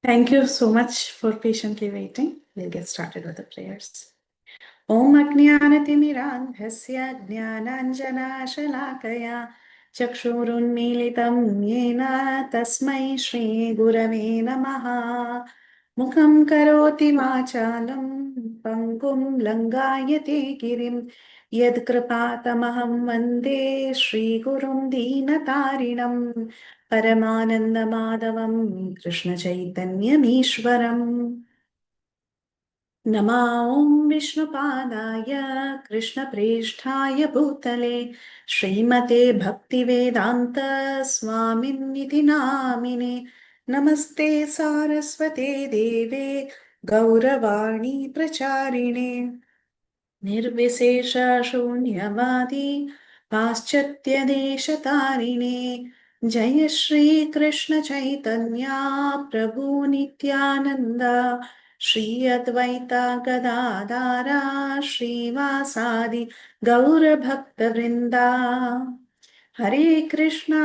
Thank you so much for patiently waiting. We'll get started with the prayers. Om Ajnanatimirandhasya Jnananjanashalakaya Chakshurunmilitam Yena Tasmai Shri Gurave Namaha Mukham Karoti Vachalam Pangum Langayate Girim Yad Kripatamaham Vande Shri Gurum Deenatarinam Paramananda Madhavam Krishna Chaitanyam Ishwaram नमा ॐ विष्णुपादाय कृष्णप्रेष्ठाय भूतले श्रीमते भक्तिवेदान्त स्वामिन्निति नामिने नमस्ते सारस्वते देवे गौरवाणी प्रचारिणे निर्विशेष शून्यवादी पाश्चात्यदेशतारिणे जय श्री कृष्ण चैतन्या प्रभु नित्यानंद श्री अद्वैता गदाधारा श्रीवासादि गौरभक्तवृंदा हरे कृष्णा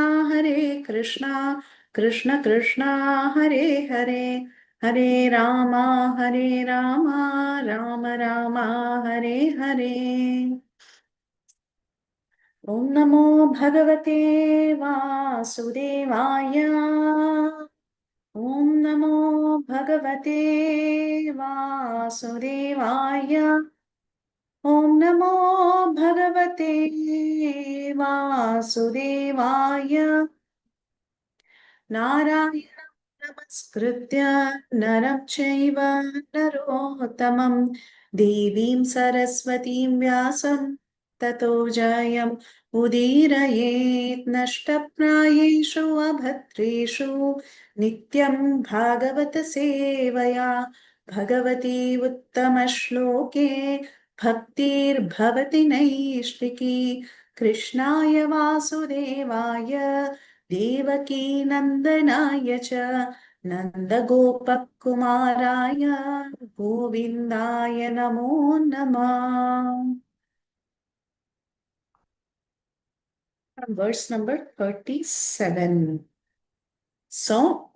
कृष्ण कृष्णा हरे हरे हरे रामा राम राम हरे हरे ओम नमो भगवते वासुदेवाय ओम नमो भगवते वासुदेवाय ओम नमो भगवते वासुदेवाय नारायणं नमस्कृत्य नरं चैव नरोत्तमं देवीं सरस्वतीं व्यासं ततो जयम् उदीरयेत् नष्टप्रायेषु अभद्रेषु नित्यं भागवत सेवया भगवती उत्तमश्लोके भक्तिर्भवति नैष्टिकी कृष्णाय वासुदेवाय देवकी नंदनाय च नंदगोपकुमाराय गोविन्दाय नमो नमः. Verse number 37. So,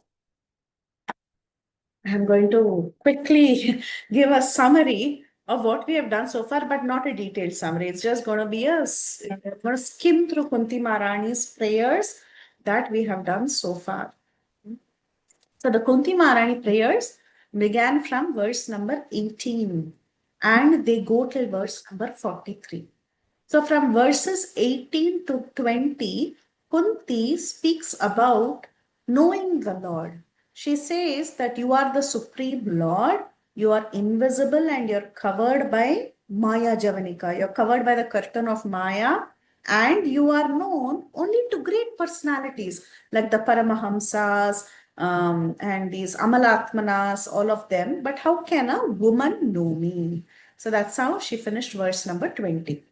I'm going to quickly give a summary of what we have done so far, but not a detailed summary. It's just going to be I'm going to skim through Kunti Maharani's prayers that we have done so far. So the Kunti Maharani prayers began from verse number 18 and they go till verse number 43. So from verses 18 to 20, Kunti speaks about knowing the Lord. She says that you are the supreme Lord, you are invisible and you're covered by Maya Javanika. You're covered by the curtain of Maya and you are known only to great personalities like the Paramahamsas and these Amalatmanas, all of them. But how can a woman know me? So that's how she finished verse number 20.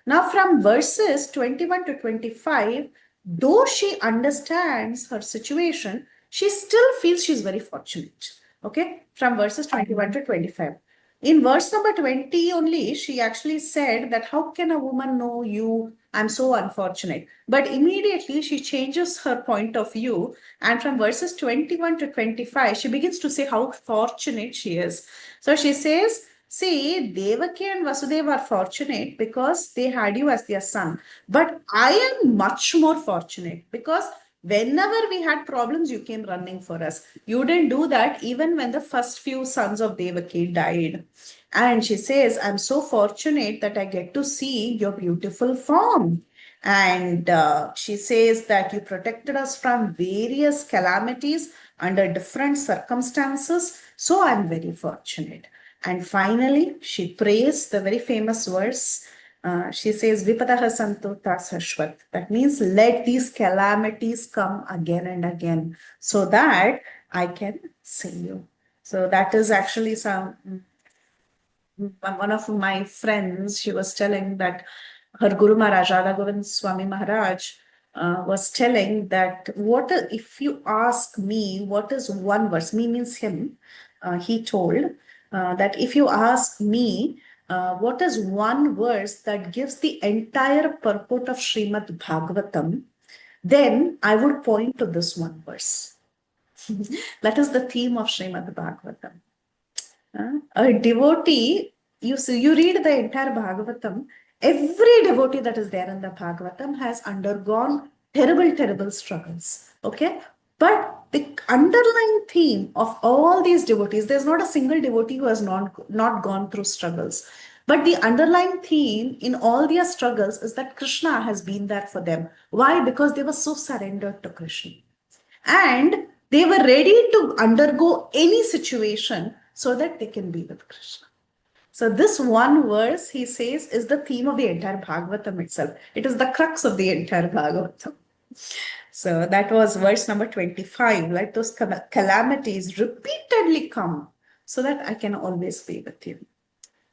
Now, from verses 21 to 25, though she understands her situation, she still feels she's very fortunate. Okay, from verses 21 to 25. In verse number 20 only, she actually said that how can a woman know you? I'm so unfortunate. But immediately she changes her point of view. And from verses 21 to 25, she begins to say how fortunate she is. So she says, see, Devaki and Vasudeva are fortunate because they had you as their son. But I am much more fortunate because whenever we had problems, you came running for us. You didn't do that even when the first few sons of Devaki died. And she says, I'm so fortunate that I get to see your beautiful form. And she says that you protected us from various calamities under different circumstances. So I'm very fortunate. And finally, she prays the very famous verse. She says, Vipataha Santu Tasashvat. That means let these calamities come again and again so that I can see you. So that is actually one of my friends, she was telling that her Guru Maharaj, Radha Govind Swami Maharaj, was telling that if you ask me, what is one verse? Me means him. He told that if you ask me, what is one verse that gives the entire purport of Srimad Bhagavatam, then I would point to this one verse. That is the theme of Srimad Bhagavatam. A devotee, you see, you read the entire Bhagavatam, every devotee that is there in the Bhagavatam has undergone terrible, terrible struggles. Okay? But the underlying theme of all these devotees, there's not a single devotee who has not gone through struggles. But the underlying theme in all their struggles is that Krishna has been there for them. Why? Because they were so surrendered to Krishna. And they were ready to undergo any situation so that they can be with Krishna. So this one verse, he says, is the theme of the entire Bhagavatam itself. It is the crux of the entire Bhagavatam. So that was verse number 25. Let those calamities repeatedly come so that I can always be with you.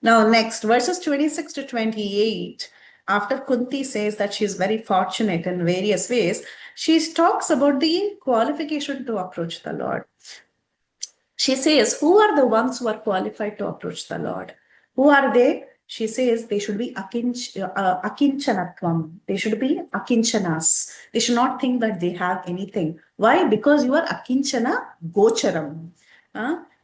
Now, next, verses 26 to 28. After Kunti says that she is very fortunate in various ways, she talks about the qualification to approach the Lord. She says, who are the ones who are qualified to approach the Lord? Who are they? She says they should be akinchanatvam. They should be akinchanas. They should not think that they have anything. Why? Because you are akinchana gocharam.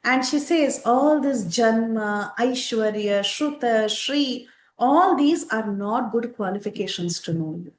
And she says all this janma, aishwarya, shruta, shri, all these are not good qualifications to know you.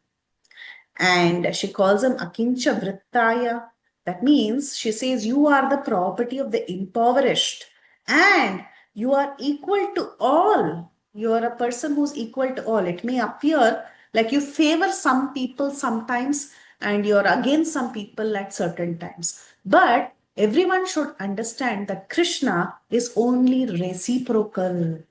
And she calls them akincha vrittaya. That means she says you are the property of the impoverished and you are equal to all. You are a person who's equal to all. It may appear like you favor some people sometimes and you're against some people at certain times. But everyone should understand that Krishna is only reciprocal.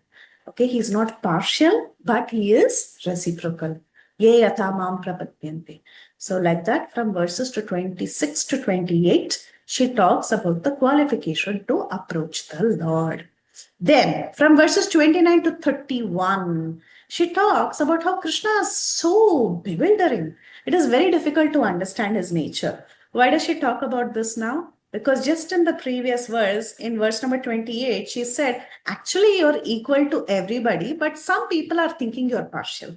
Okay, he's not partial, but he is reciprocal. Ye yatamam prapadyante. So like that, from verses to 26 to 28, she talks about the qualification to approach the Lord. Then from verses 29 to 31, she talks about how Krishna is so bewildering. It is very difficult to understand his nature. Why does she talk about this now? Because just in the previous verse, in verse number 28, she said, actually, you're equal to everybody, but some people are thinking you're partial.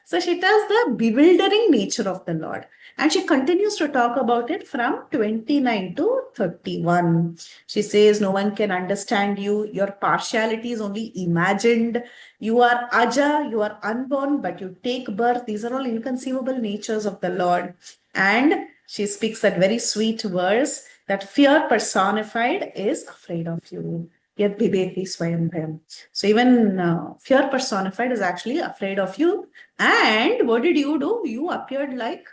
So she tells the bewildering nature of the Lord. And she continues to talk about it from 29 to 31. She says, no one can understand you. Your partiality is only imagined. You are aja, you are unborn, but you take birth. These are all inconceivable natures of the Lord. And she speaks that very sweet verse that fear personified is afraid of you. Yet bibeti swayam bhayam. So even fear personified is actually afraid of you. And what did you do? You appeared like,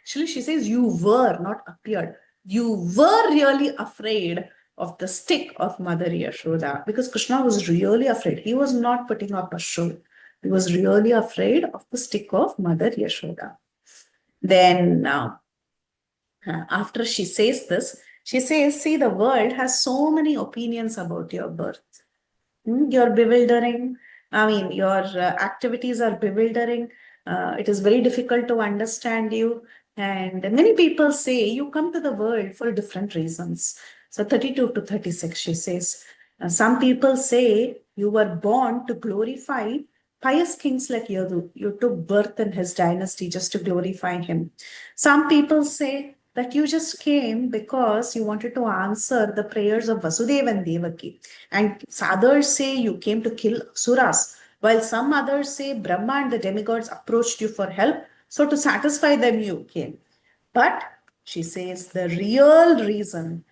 actually she says you were, not appeared. You were really afraid of the stick of Mother Yashoda because Krishna was really afraid. He was not putting up a show. He was really afraid of the stick of Mother Yashoda. Then after she says this, she says, see, the world has so many opinions about your birth. You're bewildering. I mean, your activities are bewildering. It is very difficult to understand you. And many people say you come to the world for different reasons. So 32 to 36, she says, some people say you were born to glorify pious kings like Yadu. You took birth in his dynasty just to glorify him. Some people say that you just came because you wanted to answer the prayers of Vasudeva and Devaki. And others say you came to kill Suras, while some others say Brahma and the demigods approached you for help. So to satisfy them, you came. But she says the real reason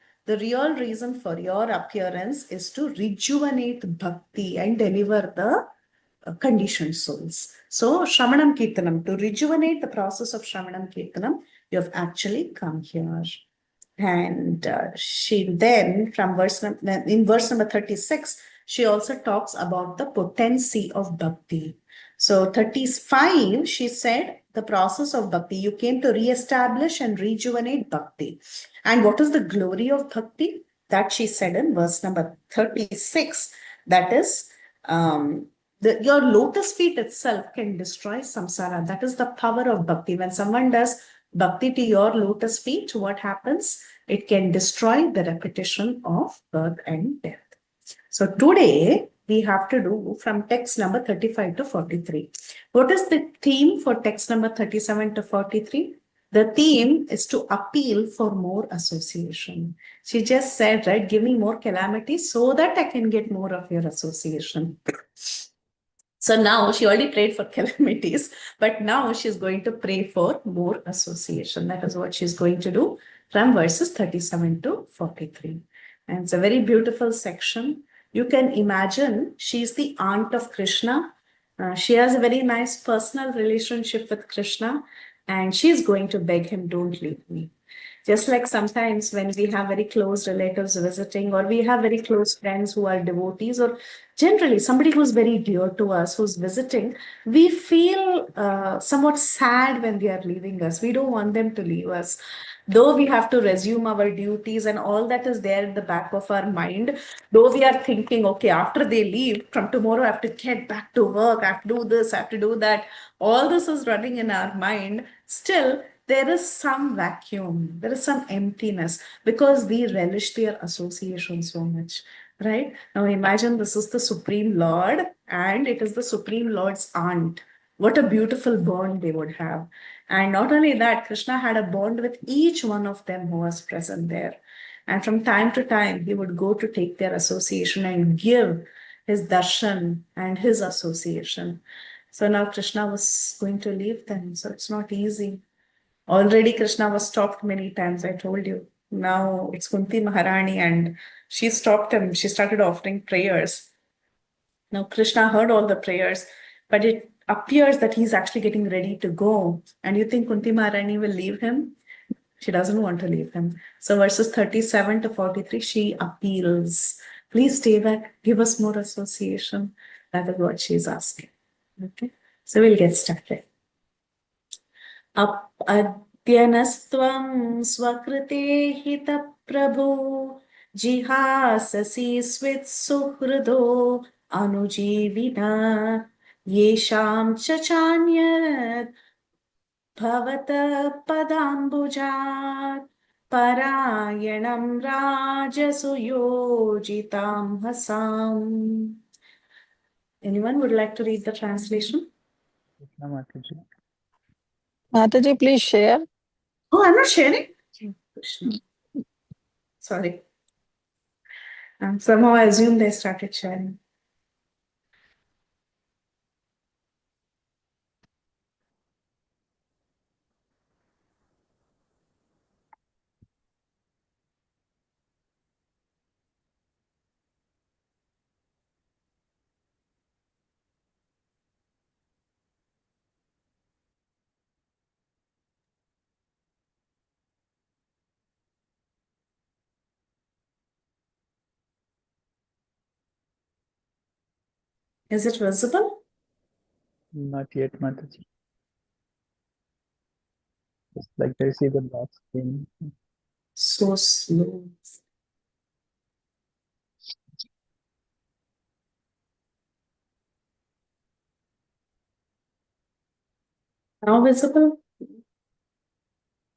for your appearance is to rejuvenate bhakti and deliver the conditioned souls. So Shravanam Kirtanam, to rejuvenate the process of Shravanam Kirtanam, you have actually come here. And she then, in verse number 36, she also talks about the potency of bhakti. So 35, she said, the process of bhakti, you came to re-establish and rejuvenate bhakti. And what is the glory of bhakti? That she said in verse number 36, that is, your lotus feet itself can destroy samsara. That is the power of bhakti. When someone does bhakti to your lotus feet, what happens? It can destroy the repetition of birth and death. So today we have to do from text number 35 to 43. What is the theme for text number 37 to 43? The theme is to appeal for more association. She just said, right, give me more calamity so that I can get more of your association. So now she already prayed for calamities, but now she's going to pray for more association. That is what she's going to do from verses 37 to 43. And it's a very beautiful section. You can imagine she's the aunt of Krishna. She has a very nice personal relationship with Krishna, and she's going to beg him, don't leave me. Just like sometimes when we have very close relatives visiting, or we have very close friends who are devotees, or generally somebody who's very dear to us who's visiting, we feel somewhat sad when they are leaving us. We don't want them to leave us. Though we have to resume our duties and all that is there in the back of our mind, though we are thinking, okay, after they leave, from tomorrow I have to get back to work, I have to do this, I have to do that. All this is running in our mind. Still, there is some vacuum, there is some emptiness because we relish their association so much, right? Now imagine this is the Supreme Lord and it is the Supreme Lord's aunt. What a beautiful bond they would have. And not only that, Krishna had a bond with each one of them who was present there. And from time to time, he would go to take their association and give his darshan and his association. So now Krishna was going to leave them. So it's not easy. Already Krishna was stopped many times, I told you. Now it's Kunti Maharani and she stopped him. She started offering prayers. Now Krishna heard all the prayers, but it appears that he's actually getting ready to go. And you think Kunti Maharani will leave him? She doesn't want to leave him. So verses 37 to 43, she appeals. Please stay back. Give us more association. That is what she's asking. Okay. So we'll get started. अद्यनस्त्वं स्वकृते हितप्रभो जिहाससि स्वित्सुहृदो अनुजीविना येषां च चान्यत् भवतः पदाम्बुजात् परायणं राजसुयोजितां हसाम्. Anyone would like to read the translation? Mataji, please share. Oh, I'm not sharing. Sorry. Somehow I assumed they started sharing. Is it visible? Not yet, Mataji. Just like I see the black screen. So slow. Now visible?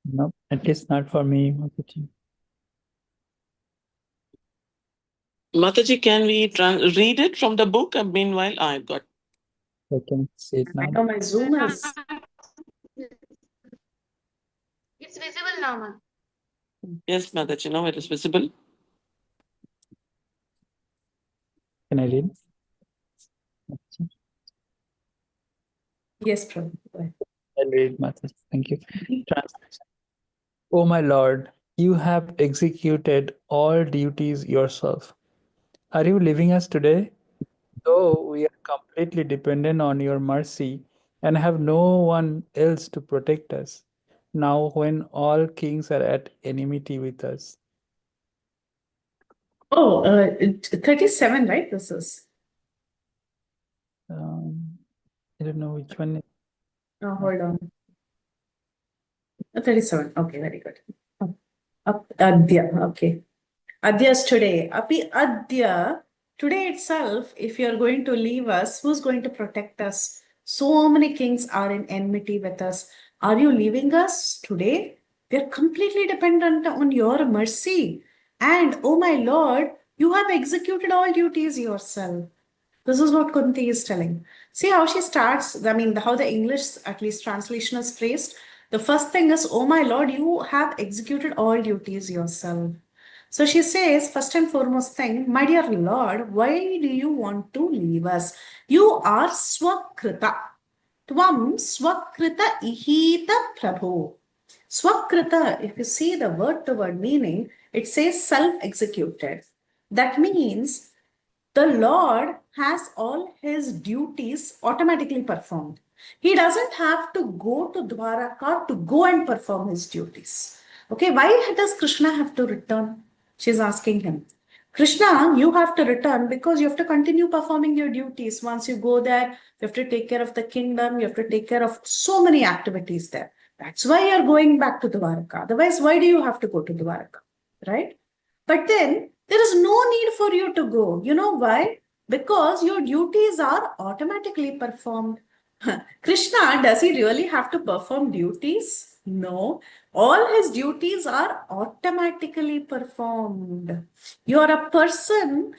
No, at least not for me, Mataji. Mataji, can we read it from the book? And meanwhile, I've got. I can see it I now. know my Zoom is. It's visible now, ma'am. Yes, Mataji, now it is visible. Can I read? Mataji? Yes, Prabhu. I'll read, Mataji. Thank you. Translation. O my Lord, you have executed all duties yourself. Are you leaving us today? Though we are completely dependent on your mercy and have no one else to protect us, now when all kings are at enmity with us. Oh, 37, right? This is. I don't know which one. Oh, hold on. 37. Okay, very good. Adya. Okay. Adya is today. Api Adya. Today itself, if you're going to leave us, who's going to protect us? So many kings are in enmity with us. Are you leaving us today? We're completely dependent on your mercy. And, oh my Lord, you have executed all duties yourself. This is what Kunti is telling. See how she starts, I mean, how the English, at least translation is phrased. The first thing is, oh my Lord, you have executed all duties yourself. So she says, first and foremost thing, my dear Lord, why do you want to leave us? You are Swakrita. Tvam Swakrita ihita Prabhu. Swakrita, if you see the word to word meaning, it says self-executed. That means the Lord has all his duties automatically performed. He doesn't have to go to Dwaraka to go and perform his duties. Okay, why does Krishna have to return? She's asking him. Krishna, you have to return because you have to continue performing your duties. Once you go there, you have to take care of the kingdom, you have to take care of so many activities there. That's why you're going back to Dwaraka. Otherwise, why do you have to go to Dwaraka? Right? But then there is no need for you to go. You know why? Because your duties are automatically performed. Krishna, does he really have to perform duties? No. All his duties are automatically performed. You are a person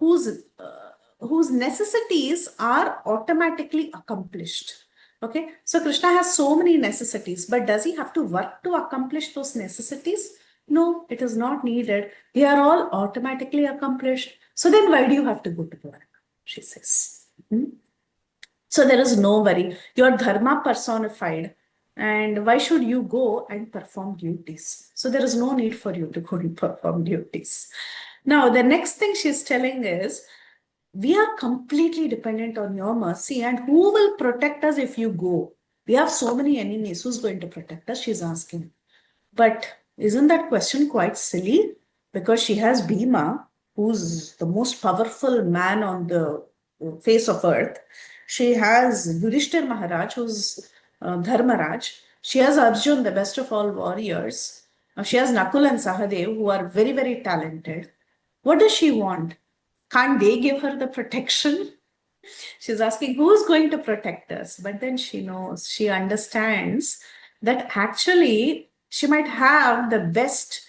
whose necessities are automatically accomplished. Okay, so Krishna has so many necessities, but does he have to work to accomplish those necessities? No, it is not needed. They are all automatically accomplished. So then why do you have to go to Dwaraka? She says. So there is no worry. You are dharma personified. And why should you go and perform duties? So there is no need for you to go and perform duties. Now, the next thing she's telling is, we are completely dependent on your mercy, and who will protect us if you go? We have so many enemies. Who's going to protect us? She's asking. But isn't that question quite silly? Because she has Bhima, who's the most powerful man on the face of earth. She has Yudhishthir Maharaj, who's Dharmaraj. She has Arjun, the best of all warriors. She has Nakul and Sahadev, who are very, very talented. What does she want? Can't they give her the protection? She's asking, who's going to protect us? But then she knows, she understands that actually she might have the best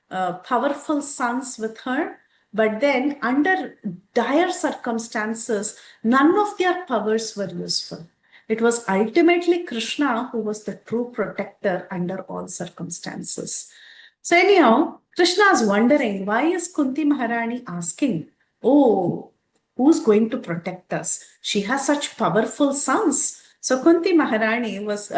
powerful sons with her, but then under dire circumstances, none of their powers were useful. It was ultimately Krishna who was the true protector under all circumstances. So anyhow, Krishna is wondering, why is Kunti Maharani asking, oh, who's going to protect us? She has such powerful sons. So Kunti Maharani was,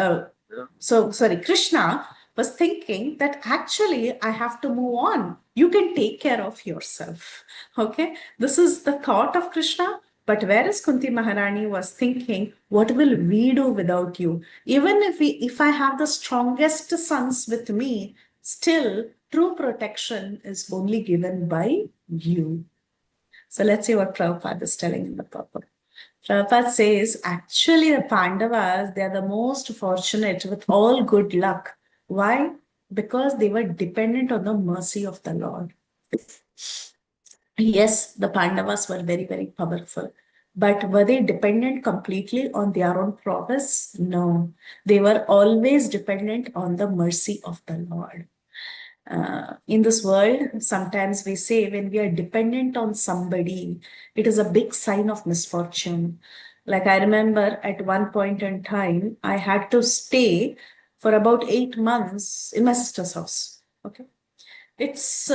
Krishna was thinking that actually I have to move on. You can take care of yourself. Okay, this is the thought of Krishna. But whereas Kunti Maharani was thinking, what will we do without you? Even if I have the strongest sons with me, still true protection is only given by you. So let's see what Prabhupada is telling in the purport. Prabhupada says, actually the Pandavas, they are the most fortunate with all good luck. Why? Because they were dependent on the mercy of the Lord. Yes, the Pandavas were very, very powerful. But were they dependent completely on their own prowess? No. They were always dependent on the mercy of the Lord. In this world, sometimes we say when we are dependent on somebody, it is a big sign of misfortune. Like I remember at one point in time, I had to stay for about 8 months in my sister's house. Okay. It's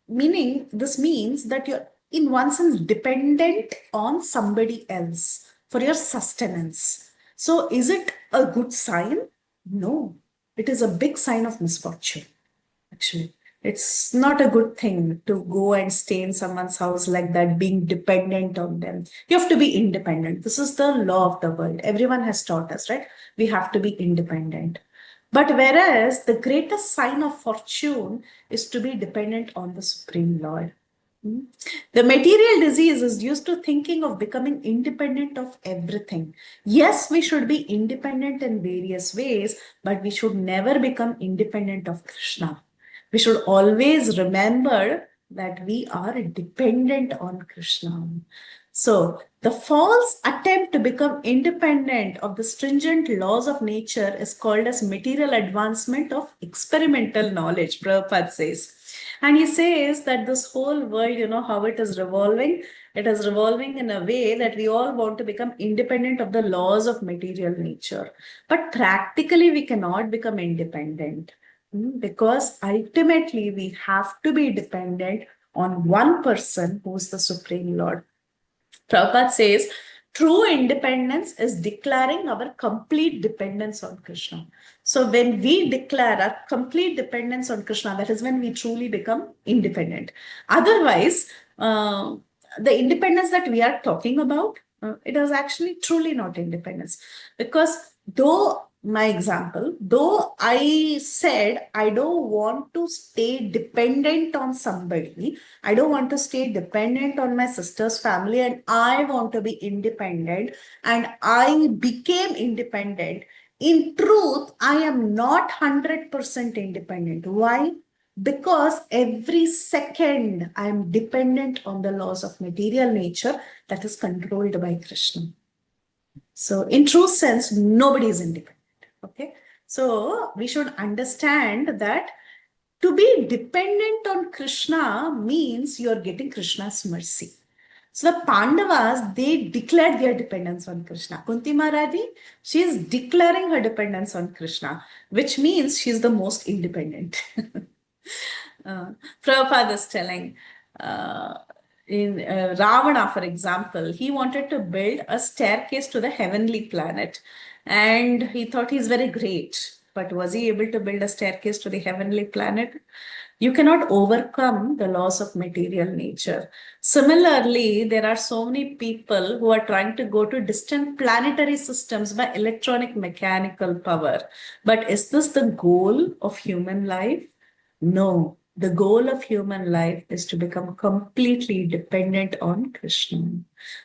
this means that you're in one sense dependent on somebody else for your sustenance. So is it a good sign? No, it is a big sign of misfortune. Actually, it's not a good thing to go and stay in someone's house like that, being dependent on them. You have to be independent. This is the law of the world. Everyone has taught us, right? We have to be independent. But whereas the greatest sign of fortune is to be dependent on the Supreme Lord. The material disease is used to thinking of becoming independent of everything. Yes, we should be independent in various ways, but we should never become independent of Krishna. We should always remember that we are dependent on Krishna. So the false attempt to become independent of the stringent laws of nature is called as material advancement of experimental knowledge, Prabhupada says. And he says that this whole world, how it is revolving, It is revolving in a way that we all want to become independent of the laws of material nature. But practically, we cannot become independent because ultimately we have to be dependent on one person who is the Supreme Lord. Prabhupada says, true independence is declaring our complete dependence on Krishna. So when we declare our complete dependence on Krishna, that is when we truly become independent. Otherwise, the independence that we are talking about, it is actually truly not independence. Because though I said I don't want to stay dependent on somebody, I don't want to stay dependent on my sister's family, and I want to be independent, and I became independent. In truth, I am not 100% independent. Why? Because every second I am dependent on the laws of material nature that is controlled by Krishna. So in true sense, nobody is independent. Okay. So we should understand that to be dependent on Krishna means you're getting Krishna's mercy. So the Pandavas, they declared their dependence on Krishna. Kunti Maharaji, she is declaring her dependence on Krishna, which means she's the most independent. Prabhupada is telling, in Ravana, for example, he wanted to build a staircase to the heavenly planet. And he thought he's very great. But was he able to build a staircase to the heavenly planet? You cannot overcome the laws of material nature. Similarly, there are so many people who are trying to go to distant planetary systems by electronic mechanical power. But is this the goal of human life? No. The goal of human life is to become completely dependent on Krishna.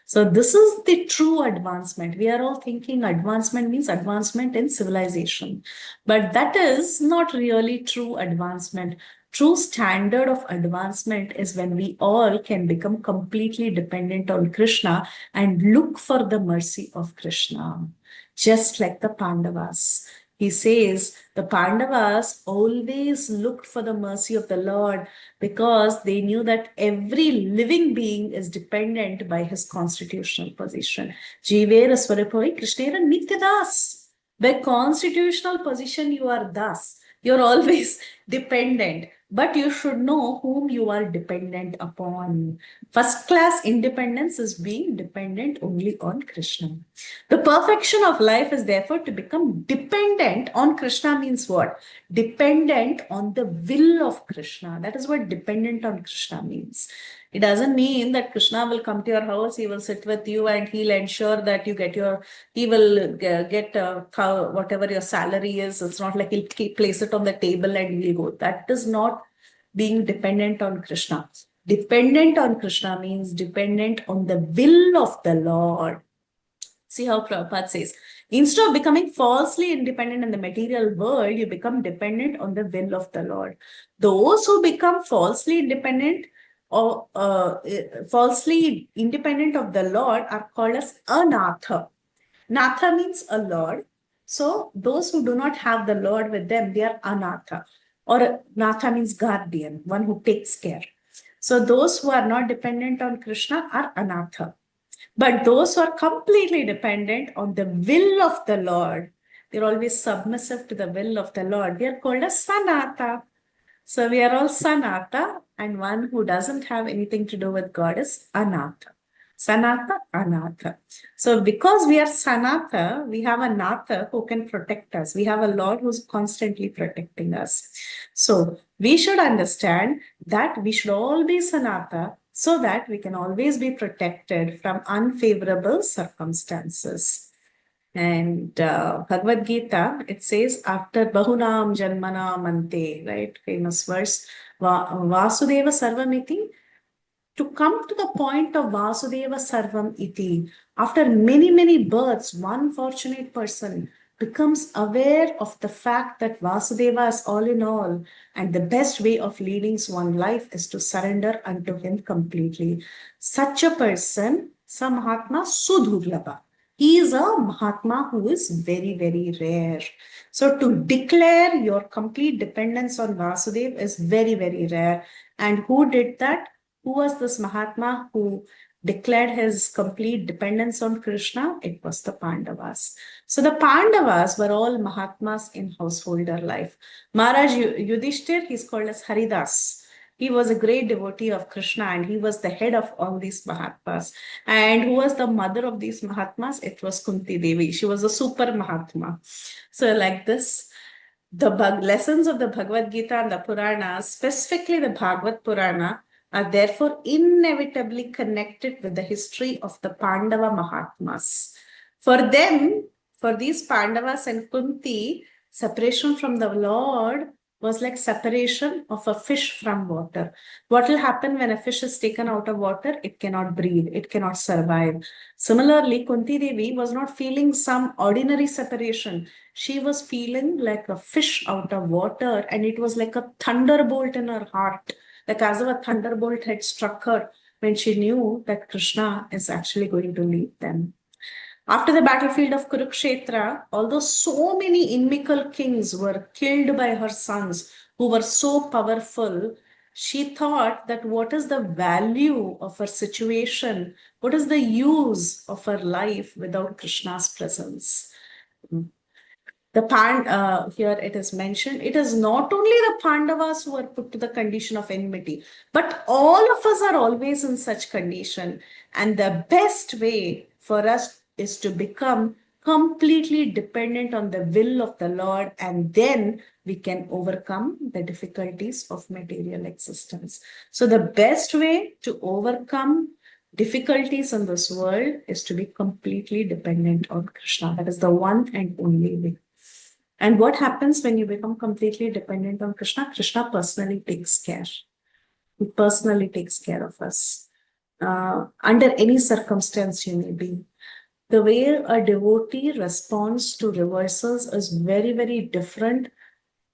So this is the true advancement. We are all thinking advancement means advancement in civilization. But that is not really true advancement. True standard of advancement is when we all can become completely dependent on Krishna and look for the mercy of Krishna, just like the Pandavas. He says the Pandavas always looked for the mercy of the Lord because they knew that every living being is dependent by his constitutional position. Jivera Swarapoi Krishnera Nityadas. By constitutional position, you are das. You're always dependent, but you should know whom you are dependent upon. First class independence is being dependent only on Krishna. The perfection of life is therefore to become dependent on Krishna means what? Dependent on the will of Krishna. That is what dependent on Krishna means. It doesn't mean that Krishna will come to your house, he will sit with you and he'll ensure that you get he will get whatever your salary is. It's not like he'll place it on the table and we'll go. That is not being dependent on Krishna. Dependent on Krishna means dependent on the will of the Lord. See how Prabhupada says, instead of becoming falsely independent in the material world, you become dependent on the will of the Lord. Those who become falsely independent or falsely independent of the Lord are called as anatha. Natha means a Lord. So those who do not have the Lord with them, they are anatha. Or natha means guardian, one who takes care. So those who are not dependent on Krishna are anatha. But those who are completely dependent on the will of the Lord, they're always submissive to the will of the Lord. They are called as sanata. So we are all sanata, and one who doesn't have anything to do with God is anatha. Sanata, anatha. So because we are sanata, we have a natha who can protect us. We have a Lord who's constantly protecting us. So we should understand that we should all be sanata so that we can always be protected from unfavorable circumstances. And Bhagavad Gita, it says, after Bahunam Janmana Mante, right? Famous verse, Vasudeva Sarvamiti. To come to the point of Vasudeva Sarvam Iti, after many, many births, one fortunate person becomes aware of the fact that Vasudeva is all in all, and the best way of leading one's life is to surrender unto him completely. Such a person, Samahatma Sudurlabha. He is a Mahatma who is very, very rare. So to declare your complete dependence on Vasudeva is very, very rare. And who did that? Who was this Mahatma who declared his complete dependence on Krishna, it was the Pandavas. So the Pandavas were all Mahatmas in householder life. Maharaj Yudhishthir, he's called as Haridas. He was a great devotee of Krishna and he was the head of all these Mahatmas. And who was the mother of these Mahatmas? It was Kunti Devi. She was a super Mahatma. So like this, the lessons of the Bhagavad Gita and the Puranas, specifically the Bhagavad Purana, are therefore inevitably connected with the history of the Pandava Mahatmas. For them, for these Pandavas and Kunti, separation from the Lord was like separation of a fish from water. What will happen when a fish is taken out of water? It cannot breathe, it cannot survive. Similarly, Kunti Devi was not feeling some ordinary separation. She was feeling like a fish out of water, and it was like a thunderbolt in her heart, like as if a thunderbolt had struck her when she knew that Krishna is actually going to lead them. After the battlefield of Kurukshetra, although so many inimical kings were killed by her sons who were so powerful, she thought that what is the value of her situation? What is the use of her life without Krishna's presence? Here it is mentioned, it is not only the Pandavas who are put to the condition of enmity, but all of us are always in such condition. And the best way for us is to become completely dependent on the will of the Lord, and then we can overcome the difficulties of material existence. So the best way to overcome difficulties in this world is to be completely dependent on Krishna. That is the one and only way. And what happens when you become completely dependent on Krishna? Krishna personally takes care. He personally takes care of us. Under any circumstance you may be. The way a devotee responds to reversals is very, very different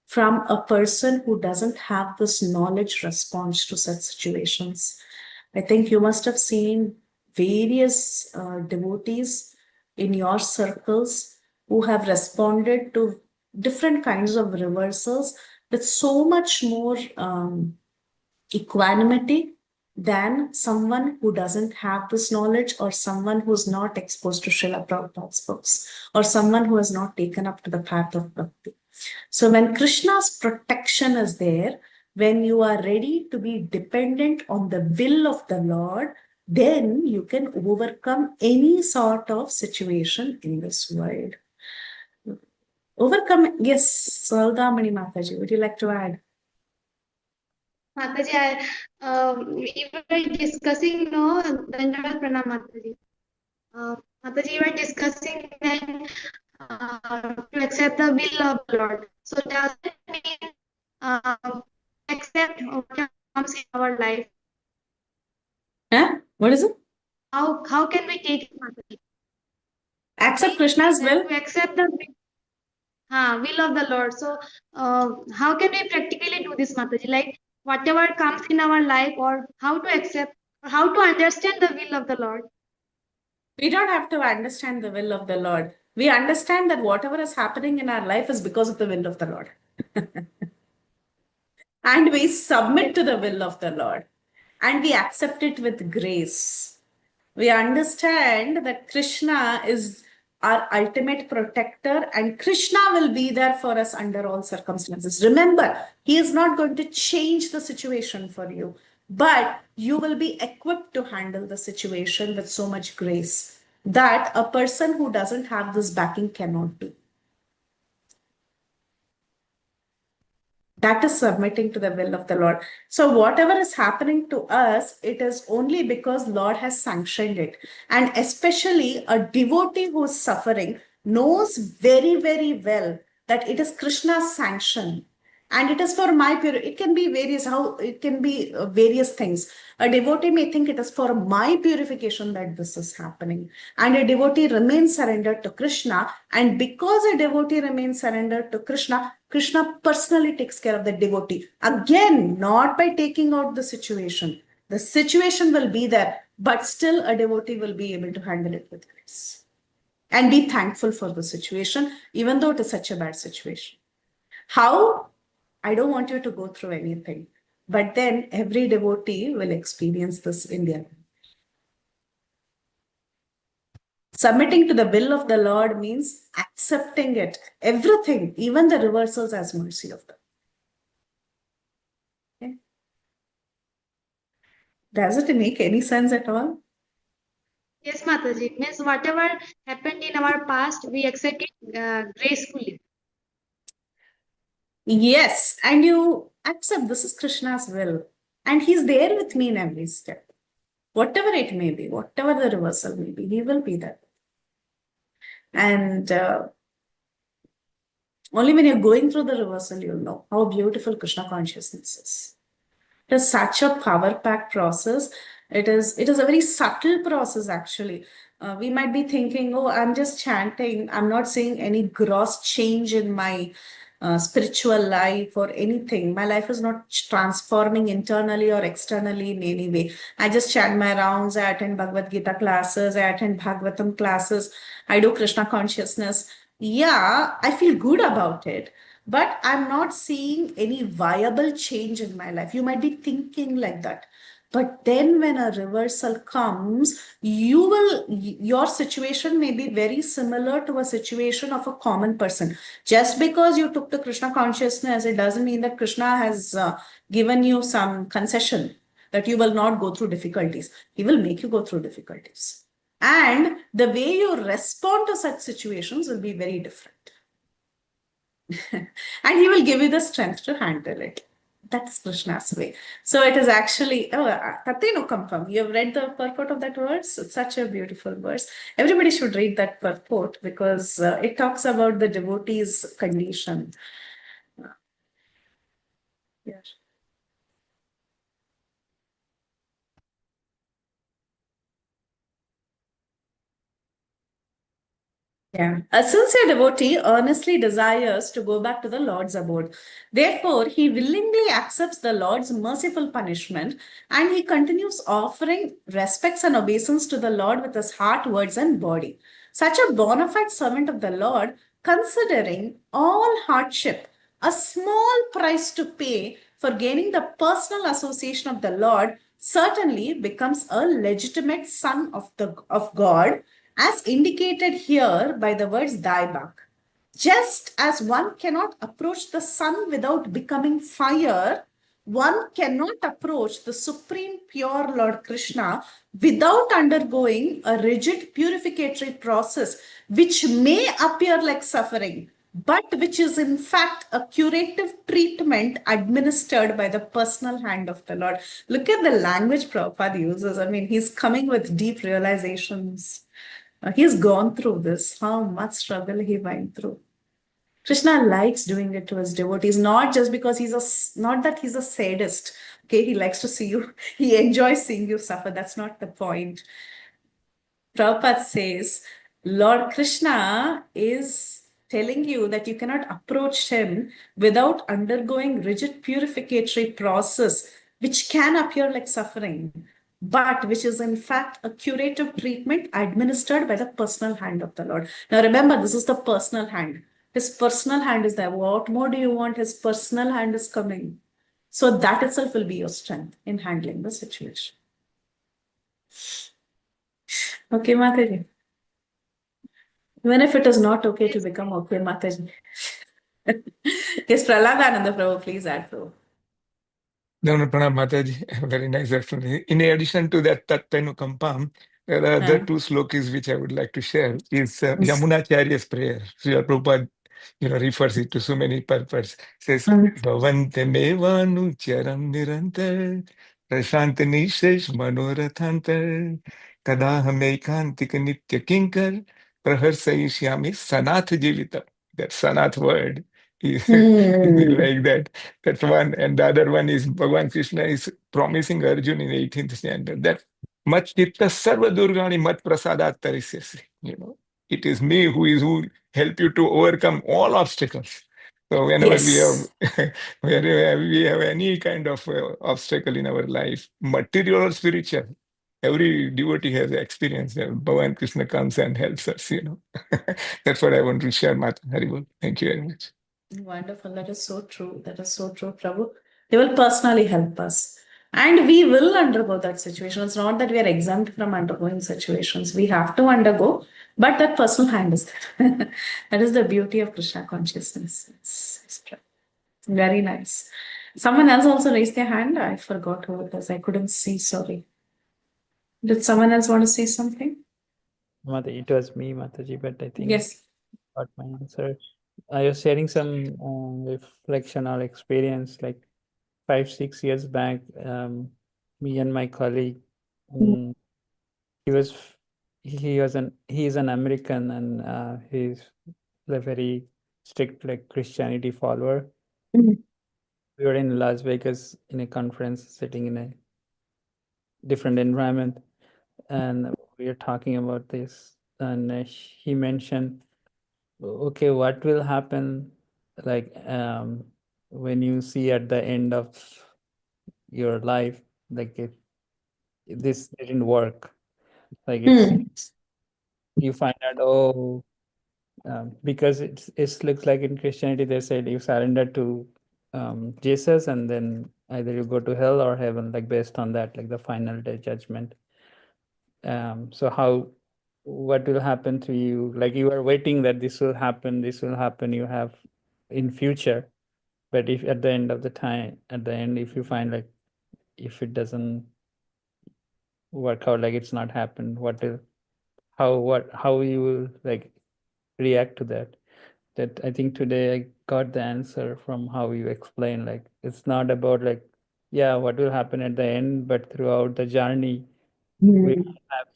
from a person who doesn't have this knowledge response to such situations. I think you must have seen various devotees in your circles who have responded to different kinds of reversals with so much more equanimity than someone who doesn't have this knowledge, or someone who's not exposed to Srila Prabhupada's books, or someone who has not taken up to the path of Bhakti. So when Krishna's protection is there, when you are ready to be dependent on the will of the Lord, then you can overcome any sort of situation in this world. Overcome, yes, Saudamani Mataji, would you like to add? Mataji, we were discussing, no, Dhanyavat Pranam Mataji. Mataji, you were discussing then to accept the will of the Lord. So does it mean accept what comes in our life? Huh? What is it? How can we take it, Mataji? Accept Krishna's will? To accept the will of the Lord. So how can we practically do this, Mataji? Like whatever comes in our life, or how to accept, or how to understand the will of the Lord? We don't have to understand the will of the Lord. We understand that whatever is happening in our life is because of the will of the Lord. And we submit to the will of the Lord. And we accept it with grace. We understand that Krishna is our ultimate protector, and Krishna will be there for us under all circumstances. Remember, he is not going to change the situation for you, but you will be equipped to handle the situation with so much grace that a person who doesn't have this backing cannot do. That is submitting to the will of the Lord. So whatever is happening to us, it is only because Lord has sanctioned it. And especially a devotee who is suffering knows very, very well that it is Krishna's sanction. And it is for my purity. It can be various things. A devotee may think it is for my purification that this is happening. And a devotee remains surrendered to Krishna. And because a devotee remains surrendered to Krishna, Krishna personally takes care of the devotee. Again, not by taking out the situation. The situation will be there, but still a devotee will be able to handle it with grace. And be thankful for the situation, even though it is such a bad situation. How? I don't want you to go through anything. But then every devotee will experience this in their life. Submitting to the will of the Lord means accepting it, everything, even the reversals as mercy of them. Okay. Does it make any sense at all? Yes, Mataji. Means whatever happened in our past, we accept it gracefully. Yes, and you accept this is Krishna's will, and he's there with me in every step. Whatever it may be, whatever the reversal may be, he will be there. And only when you're going through the reversal, you'll know how beautiful Krishna consciousness is. It is such a power-packed process. It is a very subtle process, actually. We might be thinking, oh, I'm just chanting. I'm not seeing any gross change in my spiritual life or anything. My life is not transforming internally or externally in any way. I just chant my rounds. I attend Bhagavad Gita classes. I attend Bhagavatam classes. I do Krishna consciousness. Yeah, I feel good about it, but I'm not seeing any viable change in my life. You might be thinking like that. But then when a reversal comes, your situation may be very similar to a situation of a common person. Just because you took the Krishna consciousness, it doesn't mean that Krishna has given you some concession that you will not go through difficulties. He will make you go through difficulties. And the way you respond to such situations will be very different. And he will give you the strength to handle it. That's Krishna's way. So it is actually, Tateno Kampam. You have read the purport of that verse? It's such a beautiful verse. Everybody should read that purport because it talks about the devotee's condition. Yes. Yeah. A sincere devotee earnestly desires to go back to the Lord's abode. Therefore, he willingly accepts the Lord's merciful punishment and he continues offering respects and obeisance to the Lord with his heart, words, and body. Such a bona fide servant of the Lord, considering all hardship a small price to pay for gaining the personal association of the Lord, certainly becomes a legitimate son of God, as indicated here by the words Daibak. Just as one cannot approach the sun without becoming fire, one cannot approach the supreme pure Lord Krishna without undergoing a rigid purificatory process, which may appear like suffering, but which is in fact a curative treatment administered by the personal hand of the Lord. Look at the language Prabhupada uses. I mean, he's coming with deep realizations. He's gone through this, how much struggle he went through. Krishna likes doing it to his devotees, not just because not that he's a sadist. Okay, he likes to see you, he enjoys seeing you suffer. That's not the point. Prabhupada says, Lord Krishna is telling you that you cannot approach him without undergoing rigid purificatory process, which can appear like suffering, but which is in fact a curative treatment administered by the personal hand of the Lord. Now remember, this is the personal hand. His personal hand is there. What more do you want? His personal hand is coming. So that itself will be your strength in handling the situation. Okay, Mataji. Even if it is not okay to become okay, Mataji. Yes, Praladananda Prabhu, please add Prabhu. No, Pranam Mataji, very nice explanation. In addition to that Tattenu Kampam, there are other two slokis which I would like to share. Is Yamunacharya's prayer. Srila Prabhupada, refers it to so many purposes. Says, Bhavante mevanu charam nirantar, prashant nishesh manorathantar, kadaham ekantik nitya kinkar, praharsayishyami sanath jivita. That sanath word is like that. That's one. And the other one is Bhagavan Krishna is promising Arjuna in 18th standard that mat chitta sarva durgani mat prasadat tarisyasi. It is me who help you to overcome all obstacles. So whenever whenever we have any kind of obstacle in our life, material or spiritual, every devotee has experience that Bhagavan Krishna comes and helps us. That's what I want to share, Mata Haribol. Thank you very much. Wonderful. That is so true. That is so true, Prabhu. They will personally help us. And we will undergo that situation. It's not that we are exempt from undergoing situations. We have to undergo, but that personal hand is there. That is the beauty of Krishna consciousness. It's very nice. Someone else also raised their hand. I forgot who it was. I couldn't see. Sorry. Did someone else want to say something? It was me, Mataji, but I think Yes. got my answer. I was sharing some reflection or experience like 5-6 years back. Me and my colleague, he is an American, and he's a very strict like Christianity follower. Mhm. We were in Las Vegas in a conference, sitting in a different environment, and we are talking about this, and he mentioned, okay, what will happen like when you see at the end of your life, like this didn't work, like you find out, oh, because it looks like in Christianity they said you surrender to Jesus, and then either you go to hell or heaven, like based on that, like the final day judgment. So what will happen to you? Like you are waiting that this will happen, you have in future. But if at the end of the time, if you find like if it doesn't work out, like it's not happened, how you will like react to that? That I think today I got the answer from how you explain. Like it's not about like, yeah, what will happen at the end, but throughout the journey, we have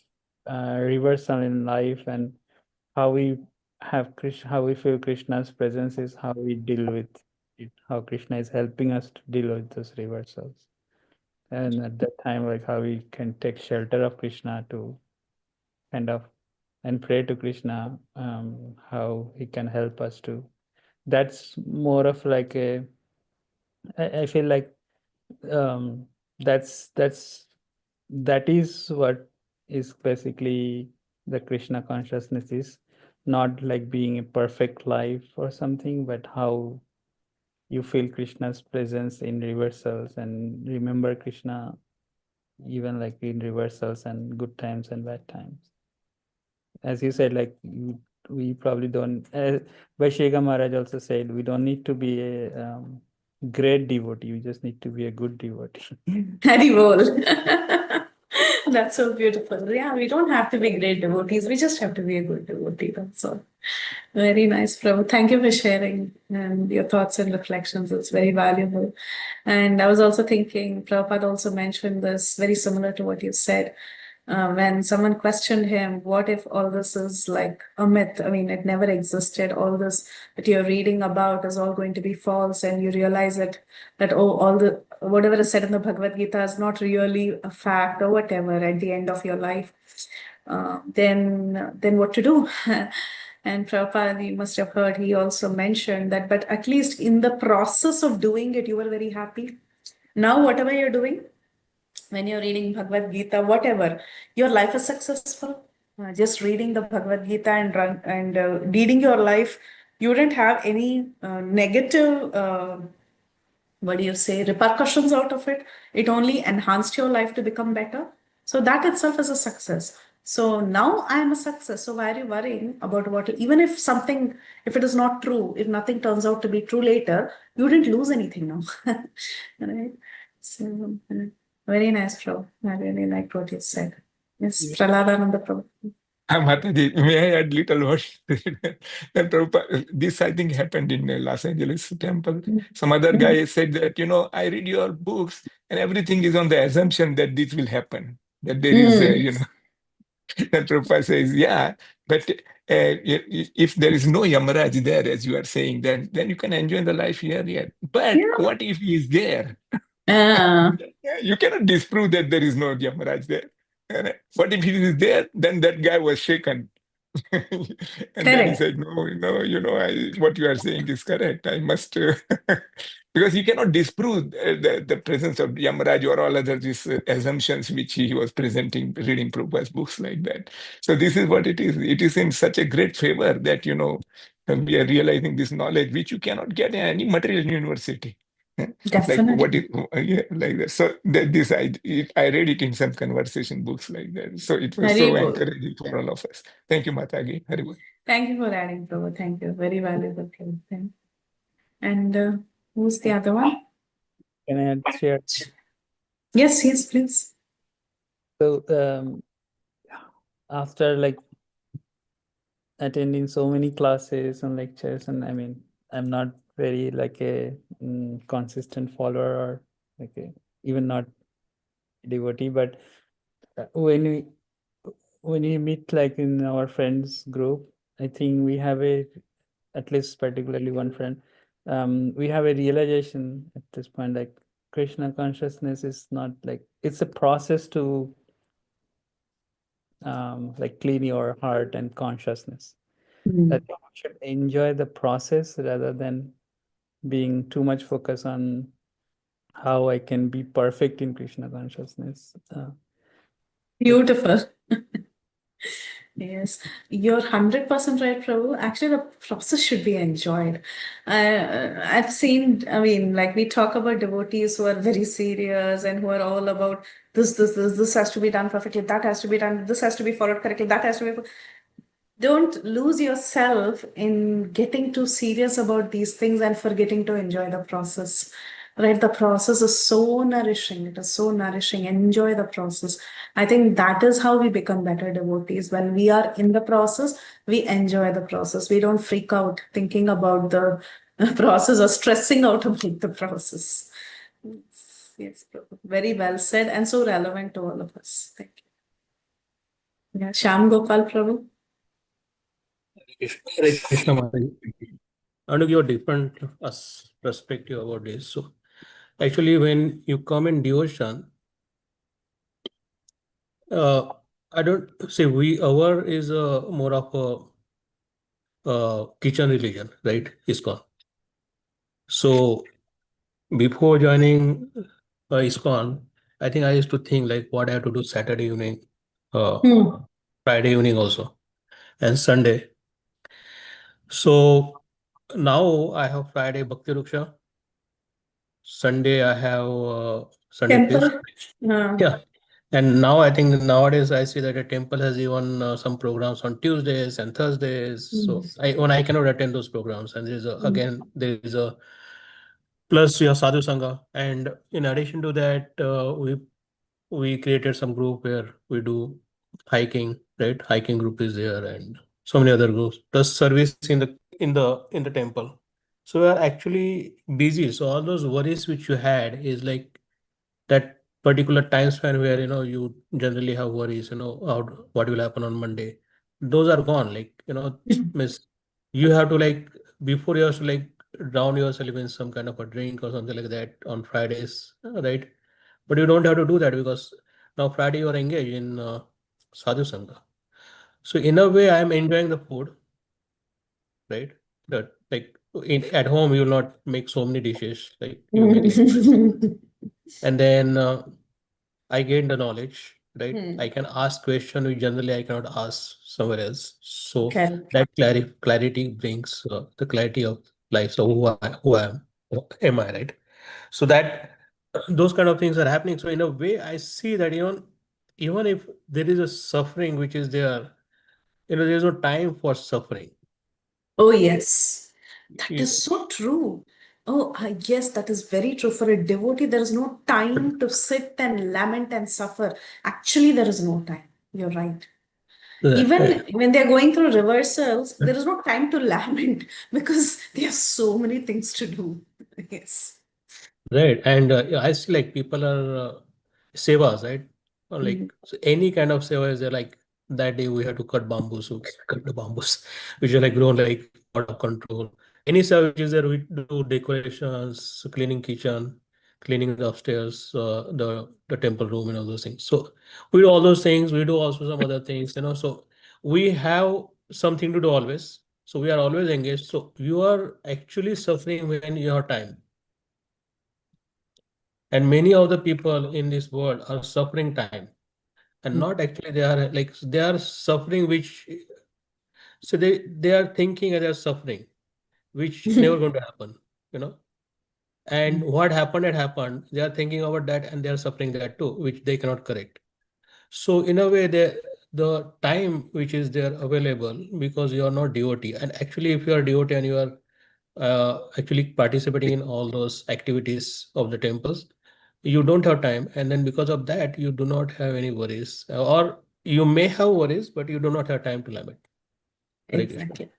reversal in life, and how we how we feel Krishna's presence is how we deal with it, how Krishna is helping us to deal with those reversals. And at that time, like how we can take shelter of Krishna to kind of and pray to Krishna, how he can help us to. That's more of like I feel like um, that is what is basically the Krishna consciousness is, not like being a perfect life or something, but how you feel Krishna's presence in reversals and remember Krishna even like in reversals and good times and bad times. As you said, like we probably don't. Vaishega Maharaj also said we don't need to be a great devotee. We just need to be a good devotee. Haribol. That's so beautiful. Yeah, we don't have to be great devotees. We just have to be a good devotee. That's all. Very nice, Prabhu. Thank you for sharing your thoughts and reflections. It's very valuable. And I was also thinking, Prabhupada also mentioned this, very similar to what you said. When someone questioned him, what if all this is like a myth? I mean, it never existed. All this that you're reading about is all going to be false, and you realize that oh, all the whatever is said in the Bhagavad Gita is not really a fact or whatever at the end of your life. Then what to do? And Prabhupada, you must have heard, he also mentioned that, but at least in the process of doing it, you were very happy. Now, whatever you're doing, when you're reading Bhagavad Gita, whatever, your life is successful. Just reading the Bhagavad Gita and leading your life, you didn't have any negative, what do you say, repercussions out of it. It only enhanced your life to become better. So that itself is a success. So now I am a success. So why are you worrying about what, even if something, if it is not true, if nothing turns out to be true later, you didn't lose anything now. Right? So, very nice, Prabhu. I really liked what you said. Yes, Praladananda Prabhu. Mataji, may I add little word? Then Prabhupada, this I think happened in Los Angeles temple. Some other guy said that, I read your books and everything is on the assumption that this will happen, that there is, and Prabhupada says, yeah, but if there is no Yamaraj there, as you are saying, then you can enjoy the life here yet. But Yeah. what if he is there? Ah, You cannot disprove that there is no Yamaraj there. What if he is there? Then that guy was shaken. And then he correct. said, no, what you are saying is correct. I must, because you cannot disprove the presence of Yamaraj or all other these assumptions which he was presenting, reading Prabhupada's books like that. So this is what it is. It is in such a great favor that, we are realizing this knowledge which you cannot get in any material university. Like what Definitely. is, yeah, like that. So that this I read it in some conversation books like that. So it was so Haribol. encouraging for all of us. Thank you, Matagi. Haribol. Thank you for adding, Prabhu. Thank you. Very valuable, Prabhu. Thank you. And who's the other one? Can I share? Yes, yes, please. So after like attending so many classes and lectures, and I mean, I'm not very like a consistent follower or like even not devotee, but when we meet like in our friends group, I think we have at least particularly one friend, we have a realization at this point, like Krishna consciousness is not like, it's a process to like clean your heart and consciousness. I think we should enjoy the process rather than being too much focused on how I can be perfect in Krishna consciousness. Beautiful. Yes, you're 100% right, Prabhu. Actually, the process should be enjoyed. I've seen, I mean, like we talk about devotees who are very serious and who are all about this has to be done perfectly, that has to be done, this has to be followed correctly, that has to be. Don't lose yourself in getting too serious about these things and forgetting to enjoy the process. Right? The process is so nourishing. It is so nourishing. Enjoy the process. I think that is how we become better devotees. When we are in the process, we enjoy the process. We don't freak out thinking about the process or stressing out about the process. Yes, very well said and so relevant to all of us. Thank you. Yeah, Shyam Gopal Prabhu. Hare Krishna Mataji. I want to give a different perspective about this. So, actually, when you come in devotion, I don't say our is more of a kitchen religion, right? ISKCON. So, before joining ISKCON, I think I used to think like what I have to do Saturday evening, Friday evening also, and Sunday. So now I have Friday Bhakti Ruksha. Sunday I have Sunday feast. Temple. Yeah. And now I think nowadays I see that the temple has even some programs on Tuesdays and Thursdays. So when I cannot attend those programs, and again there is a plus your sadhu sangha, and in addition to that, we created some group where we do hiking, right? Hiking group is there, and so many other groups. Plus service in the temple. So we are actually busy. So all those worries which you had is like that particular time span where you generally have worries, what will happen on Monday. Those are gone. Like miss, you have to like before you have to like drown yourself in some kind of a drink or something like that on Fridays, right? But you don't have to do that because now Friday you are engaged in sadhu sangha. So in a way, I am enjoying the food, right? That like at home you will not make so many dishes, like you make like and then I gain the knowledge, right? I can ask question which generally I cannot ask somewhere else. So Okay. that clarity brings the clarity of life. So who am I, right? So that those kind of things are happening. So in a way, I see that even if there is a suffering which is there, there is no time for suffering. Oh, yes. That You- is so true. Oh, yes, that is very true. For a devotee, there is no time to sit and lament and suffer. Actually, there is no time. You're right. Even when they're going through reversals, there is no time to lament because there are so many things to do. Yes. Right. And yeah, I see like people are sevas, right? Or like so any kind of seva is there. Like that day we had to cut bamboos, so cut the bamboos, which are like grown like out of control. Any seva which is there, we do decorations, cleaning kitchen, cleaning the upstairs, the temple room, and all those things. So we do all those things. We do also some other things, So we have something to do always. So we are always engaged. So you are actually suffering when you have time. And many of the people in this world are suffering time, and not actually they are suffering, which so they are thinking and they are suffering, which never going to happen, And what happened had happened. They are thinking about that and they are suffering that too, which they cannot correct. So in a way, the time which is there available, because you are not devotee, and actually if you are devotee and you are actually participating in all those activities of the temples, you don't have time, and then because of that you do not have any worries, or you may have worries but you do not have time to limit. Hare Krishna. Exactly.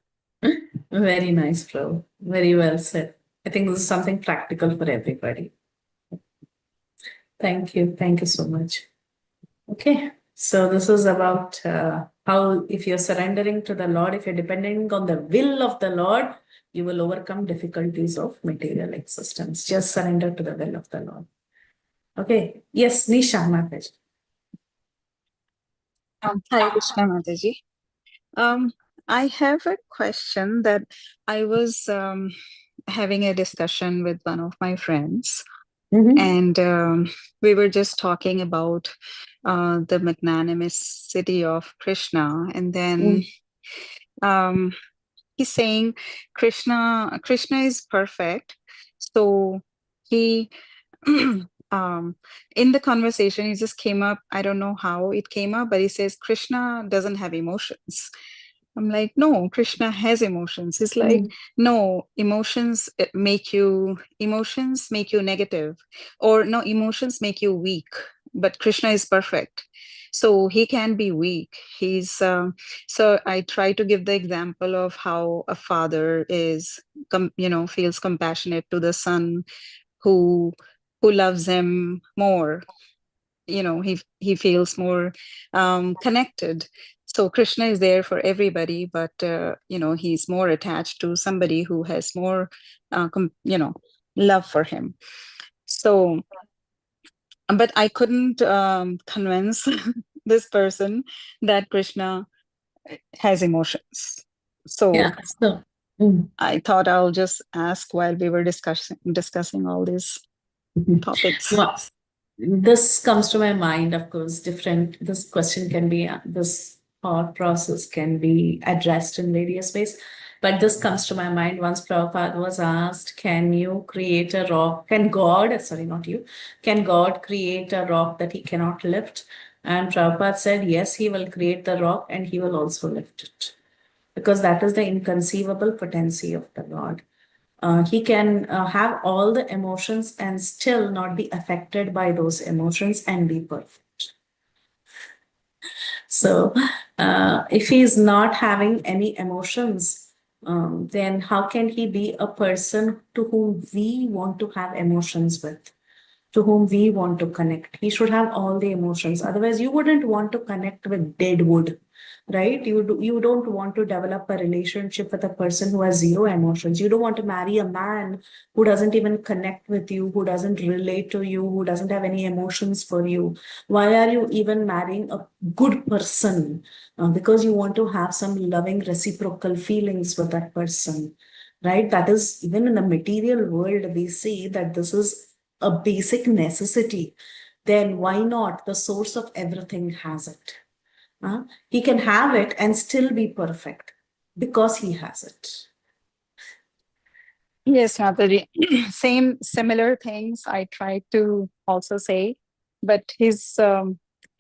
Very nice, Prabhu. Very well said. I think this is something practical for everybody. Thank you. Thank you so much. Okay. So this is about how if you're surrendering to the Lord, if you're depending on the will of the Lord, you will overcome difficulties of material existence. Just surrender to the will of the Lord. Okay. Yes, Nisha Mataji. Hare Krishna Mataji. I have a question that I was having a discussion with one of my friends, and we were just talking about the magnanimity of Krishna, and then he's saying Krishna is perfect, so he in the conversation he just came up, I don't know how it came up, but he says Krishna doesn't have emotions. I'm like, no, Krishna has emotions. He's like, no, emotions make you negative, or no, emotions make you weak, but Krishna is perfect, so he can be weak. He's so I try to give the example of how a father is feels compassionate to the son who loves him more. He feels more connected. So Krishna is there for everybody, but he's more attached to somebody who has more love for him. So but I couldn't convince this person that Krishna has emotions. So Yeah. So, I thought I'll just ask while we were discussing all these topics. well, this comes to my mind, of course, this question can be, this thought process can be addressed in various ways. But this comes to my mind once Prabhupada was asked, can you create a rock? Can God, sorry, not you, can God create a rock that he cannot lift? And Prabhupada said, yes, he will create the rock and he will also lift it. Because that is the inconceivable potency of the Lord. He can have all the emotions and still not be affected by those emotions and be perfect. So, if he is not having any emotions, then how can he be a person to whom we want to have emotions with, to whom we want to connect? He should have all the emotions. Otherwise, you wouldn't want to connect with dead wood, right? You don't want to develop a relationship with a person who has zero emotions. You don't want to marry a man who doesn't even connect with you, who doesn't relate to you, who doesn't have any emotions for you. Why are you even marrying a good person? Because you want to have some loving reciprocal feelings with that person, right? That is, even in the material world, we see that this is a basic necessity. Then why not? The source of everything has it. He can have it and still be perfect because he has it. Yes, Mataji. Similar things I tried to also say, but his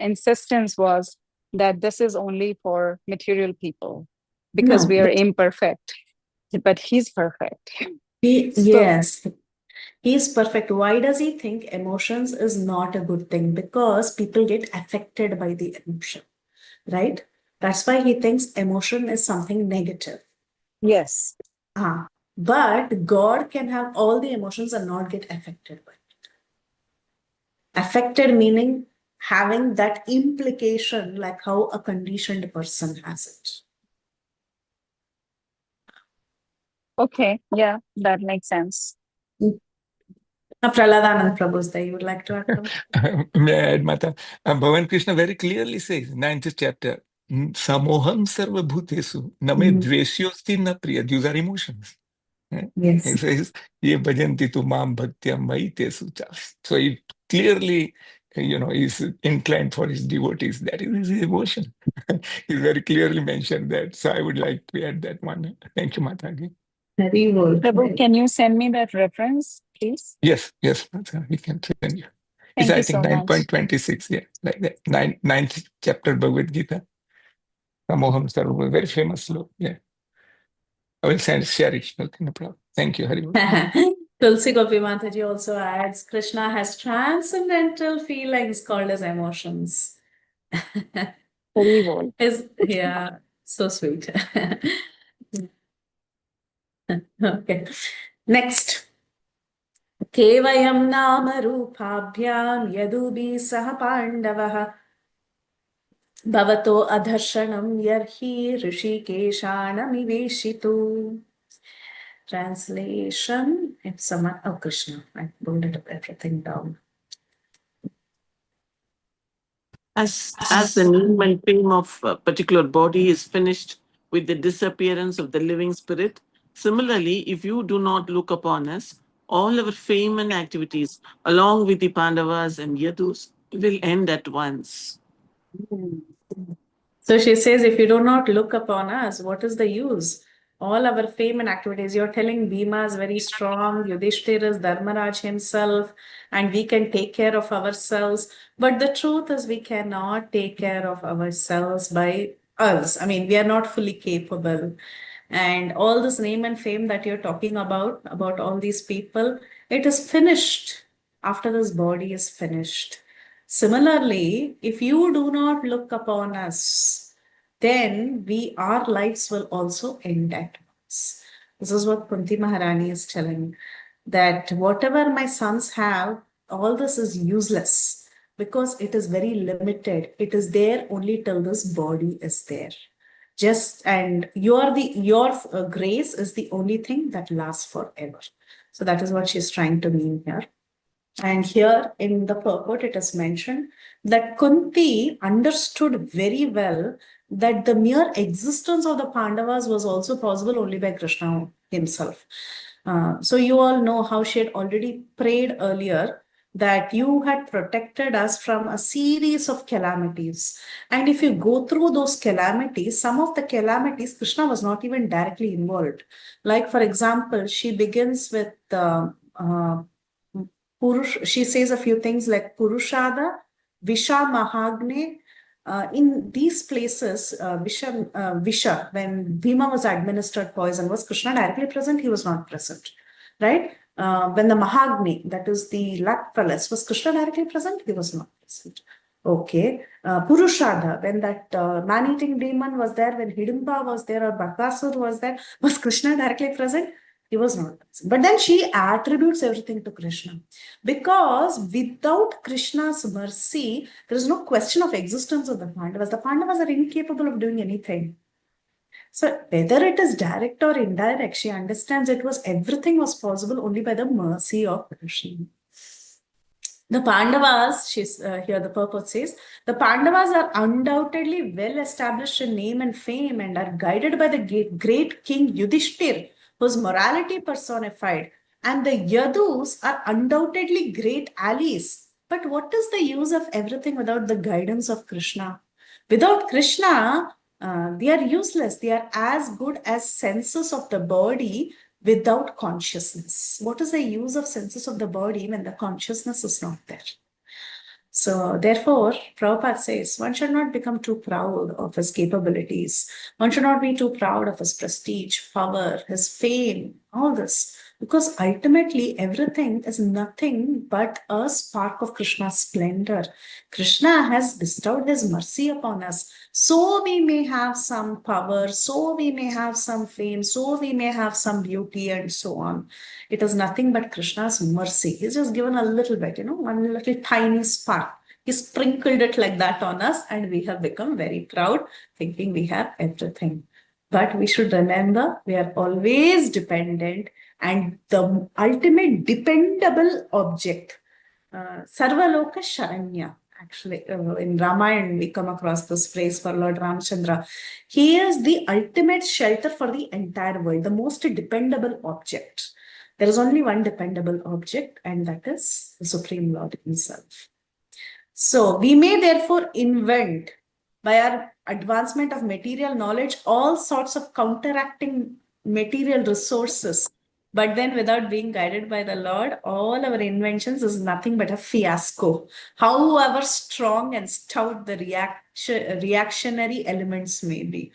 insistence was that this is only for material people because No, we are imperfect, but he's perfect. yes, he is perfect. Why does he think emotions is not a good thing? Because people get affected by the emotion, right? That's why he thinks emotion is something negative. Yes. But God can have all the emotions and not get affected by it. Affected meaning having that implication, like how a conditioned person has it. Okay. Yeah, that makes sense. Praladanand Prabhupada, you would like to add? May I add, Mata? Bhavan Krishna very clearly says, 9th chapter, Samoham sarva bhutesu, na me dveshyosti na priya. These are emotions. Yes. He says, Ye bhajanti tu mam bhaktyam maitesu. So he clearly, is inclined for his devotees. That is his emotion. He very clearly mentioned that. So I would like to add that one. Thank you, Mataji. Very well. Prabhu, can you send me that reference, please? Yes, we can send you. It's, Thank I you think, so much. 9.26, yeah, like that. Ninth chapter Bhagavad Gita. Samoham Sarva, very famous sloka. Yeah. I will share it. Okay, no problem. Thank you, Hari. Tulsi Gopi Mataji also adds, Krishna has transcendental feelings called as emotions. Very well. Yeah, so sweet. Okay. Next. Kevayam nama rupabhyam yadubi saha pandavah bhavato adharshanam yarhi rishikeshanamiveshitu. Translation, if someone, oh Krishna, I bolded everything down. As the name and fame of a particular body is finished with the disappearance of the living spirit, similarly, if you do not look upon us, all our fame and activities, along with the Pandavas and Yadus, will end at once. So she says, if you do not look upon us, what is the use? All our fame and activities, you're telling Bhima is very strong, Yudhishthir is Dharmaraj himself, and we can take care of ourselves. But the truth is, we cannot take care of ourselves by us. I mean, we are not fully capable. And all this name and fame that you're talking about all these people, it is finished after this body is finished. Similarly, if you do not look upon us, then our lives will also end at once. This is what Kunti Maharani is telling, that whatever my sons have, all this is useless because it is very limited. It is there only till this body is there. And your grace is the only thing that lasts forever. So that is what she's trying to mean here. And here in the purport, it is mentioned that Kunti understood very well that the mere existence of the Pandavas was also possible only by Krishna himself. So you all know how she had already prayed earlier that you had protected us from a series of calamities. And if you go through those calamities, some of the calamities, Krishna was not even directly involved. Like, for example, she begins with she says a few things like Purushada, Visha Mahagne. In these places, Visha, when Bhima was administered poison, was Krishna directly present? He was not present, right? When the Mahagni, that is the luck palace, was Krishna directly present? He was not present. Okay. Purushada, when that man-eating demon was there, when Hidimba was there, or Bakasur was there, was Krishna directly present? He was not present. But then she attributes everything to Krishna. Because without Krishna's mercy, there is no question of existence of the Pandavas. The Pandavas are incapable of doing anything. So whether it is direct or indirect, she understands everything was possible only by the mercy of Krishna. The Pandavas, here the purport says, the Pandavas are undoubtedly well established in name and fame and are guided by the great king Yudhishthir, whose morality personified. And the Yadus are undoubtedly great allies. But what is the use of everything without the guidance of Krishna? Without Krishna, they are useless. They are as good as senses of the body without consciousness. What is the use of senses of the body when the consciousness is not there? So therefore, Prabhupada says, one should not become too proud of his capabilities. One should not be too proud of his prestige, power, his fame, all this. Because ultimately, everything is nothing but a spark of Krishna's splendor. Krishna has bestowed his mercy upon us. So we may have some power, so we may have some fame, so we may have some beauty and so on. It is nothing but Krishna's mercy. He's just given a little bit, one little tiny spark. He sprinkled it like that on us and we have become very proud, thinking we have everything. But we should remember we are always dependent, and the ultimate dependable object, Sarvaloka Sharanya. Actually, in Ramayana, we come across this phrase for Lord Ramchandra. He is the ultimate shelter for the entire world, the most dependable object. There is only one dependable object, and that is the Supreme Lord himself. So we may therefore invent, by our advancement of material knowledge, all sorts of counteracting material resources. But then without being guided by the Lord, all our inventions is nothing but a fiasco. However strong and stout the reactionary elements may be.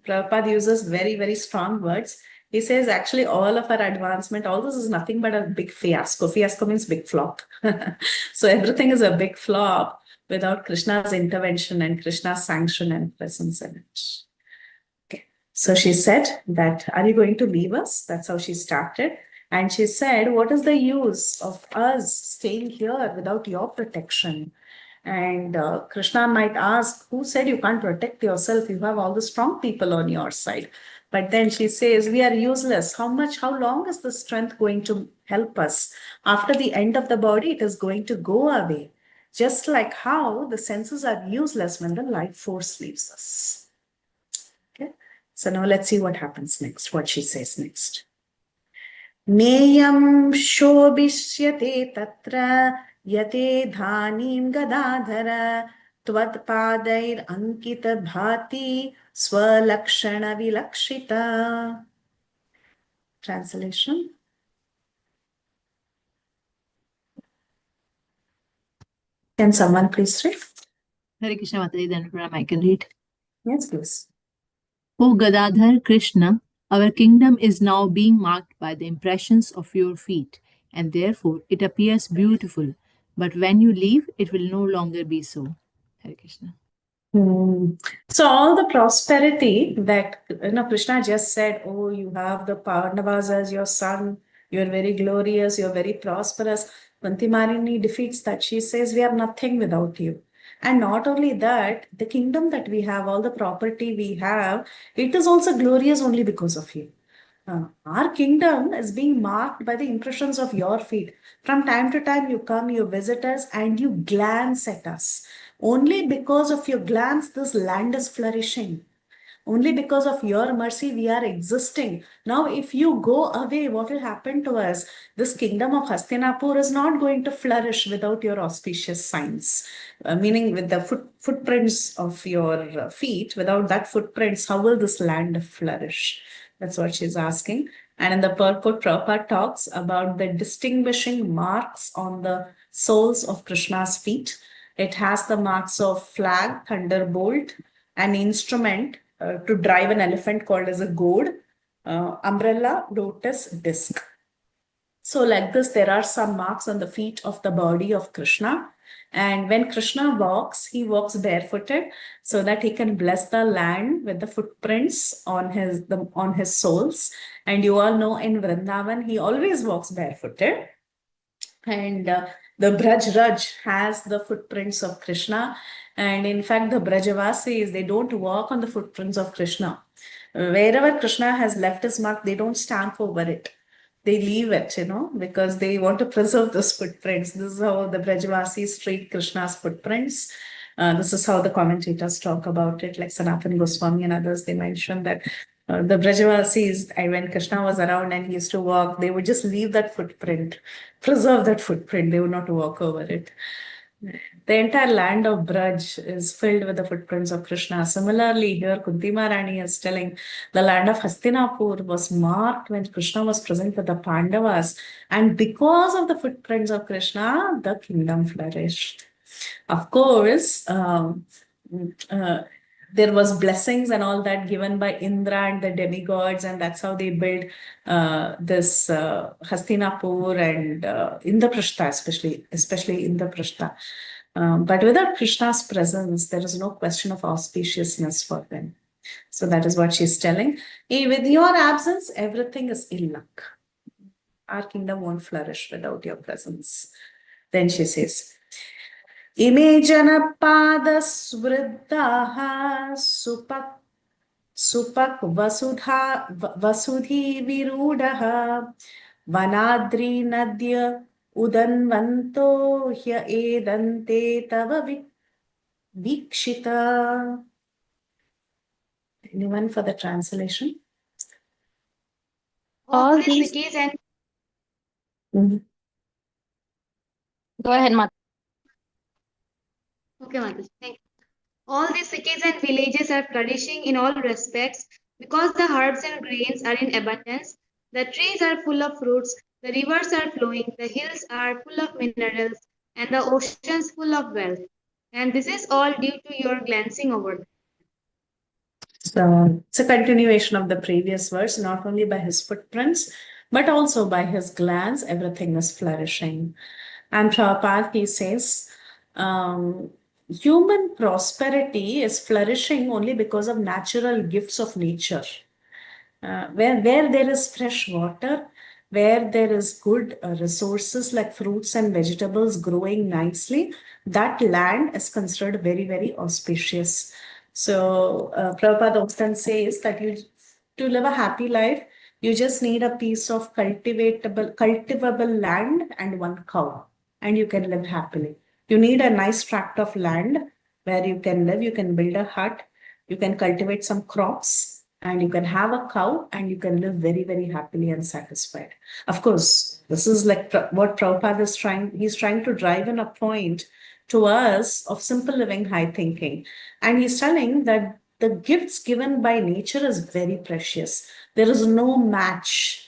Prabhupada uses very, very strong words. He says actually all of our advancement, all this is nothing but a big fiasco. Fiasco means big flop. So everything is a big flop without Krishna's intervention and Krishna's sanction and presence in it. Okay. So she said that, are you going to leave us? That's how she started. And she said, what is the use of us staying here without your protection? And Krishna might ask, who said you can't protect yourself? You have all the strong people on your side. But then she says, we are useless. How long is the strength going to help us? After the end of the body, it is going to go away. Just like how the senses are useless when the life force leaves us. Okay. So now let's see what happens next, what she says next. Neyam shobhishyate tatra yate dhanim gadadhara tvatpadair ankita bhati swalakshana vilakshita. Translation. Can someone please read? Hare Krishna Mataji, then I can read. Yes, please. O Gadadhar Krishna, our kingdom is now being marked by the impressions of your feet, and therefore it appears beautiful. But when you leave, it will no longer be so. Hare Krishna. So all the prosperity that Krishna just said, oh, you have the Pandavas as your son, you're very glorious, you're very prosperous. Kunti Marini defeats that. She says, we are nothing without you. And not only that, the kingdom that we have, all the property we have, it is also glorious only because of you. Our kingdom is being marked by the impressions of your feet. From time to time, you come, you visit us, and you glance at us. Only because of your glance, this land is flourishing. Only because of your mercy, we are existing. Now, if you go away, what will happen to us? This kingdom of Hastinapur is not going to flourish without your auspicious signs. Meaning with the footprints of your feet, without that footprints, how will this land flourish? That's what she's asking. And in the purport, Prabhupada talks about the distinguishing marks on the soles of Krishna's feet. It has the marks of flag, thunderbolt, an instrument to drive an elephant called as a goad, umbrella, lotus, disc. So like this, there are some marks on the feet of the body of Krishna. And when Krishna walks, he walks barefooted so that he can bless the land with the footprints on his soles. And you all know in Vrindavan, he always walks barefooted. And the Braj Raj has the footprints of Krishna. And in fact, the Brajavasis, they don't walk on the footprints of Krishna. Wherever Krishna has left his mark, they don't stamp over it. They leave it, because they want to preserve those footprints. This is how the Brajavasis treat Krishna's footprints. This is how the commentators talk about it, like Sanatana Goswami and others. They mention that the Brajavasis, when Krishna was around and he used to walk, they would just leave that footprint, preserve that footprint. They would not walk over it. The entire land of Braj is filled with the footprints of Krishna. Similarly, here Kunti Maharani is telling the land of Hastinapur was marked when Krishna was present with the Pandavas. And because of the footprints of Krishna, the kingdom flourished. Of course, there was blessings and all that given by Indra and the demigods, and that's how they built this Hastinapur and Indraprastha, especially Indraprastha. But without Krishna's presence, there is no question of auspiciousness for them. So that is what she's telling. With your absence, everything is ill luck. Our kingdom won't flourish without your presence. Then she says, Ime janapadas vriddhaha supak vasudhi virudaha vanadri nadya udanvanto hya edante tava vikshita. Anyone for the translation? All these cities and Go ahead, Mata. Okay, Mataji, thank you. All these cities and villages are flourishing in all respects Because the herbs and grains are in abundance, the trees are full of fruits, the rivers are flowing, the hills are full of minerals, and the oceans full of wealth. And this is all due to your glancing over them. So it's a continuation of the previous verse, not only by his footprints, but also by his glance, everything is flourishing. And Prabhupada, he says, human prosperity is flourishing only because of natural gifts of nature. Where there is fresh water, where there is good resources like fruits and vegetables growing nicely, that land is considered very, very auspicious. So Prabhupada often says that to live a happy life, you just need a piece of cultivable land and one cow, and you can live happily. You need a nice tract of land where you can live, you can build a hut, you can cultivate some crops, and you can have a cow and you can live very, very happily and satisfied. Of course, this is like what Prabhupada is he's trying to drive in a point to us of simple living, high thinking. And he's telling that the gifts given by nature is very precious. There is no match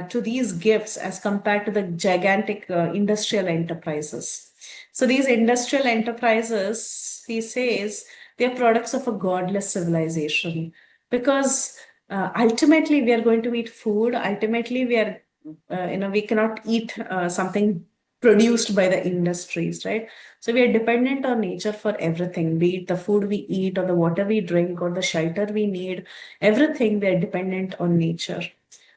to these gifts as compared to the gigantic industrial enterprises. So these industrial enterprises, he says, they're products of a godless civilization, because ultimately we are going to eat food. Ultimately, we cannot eat something produced by the industries, right? So we are dependent on nature for everything, be it the food we eat or the water we drink or the shelter we need. Everything we are dependent on nature.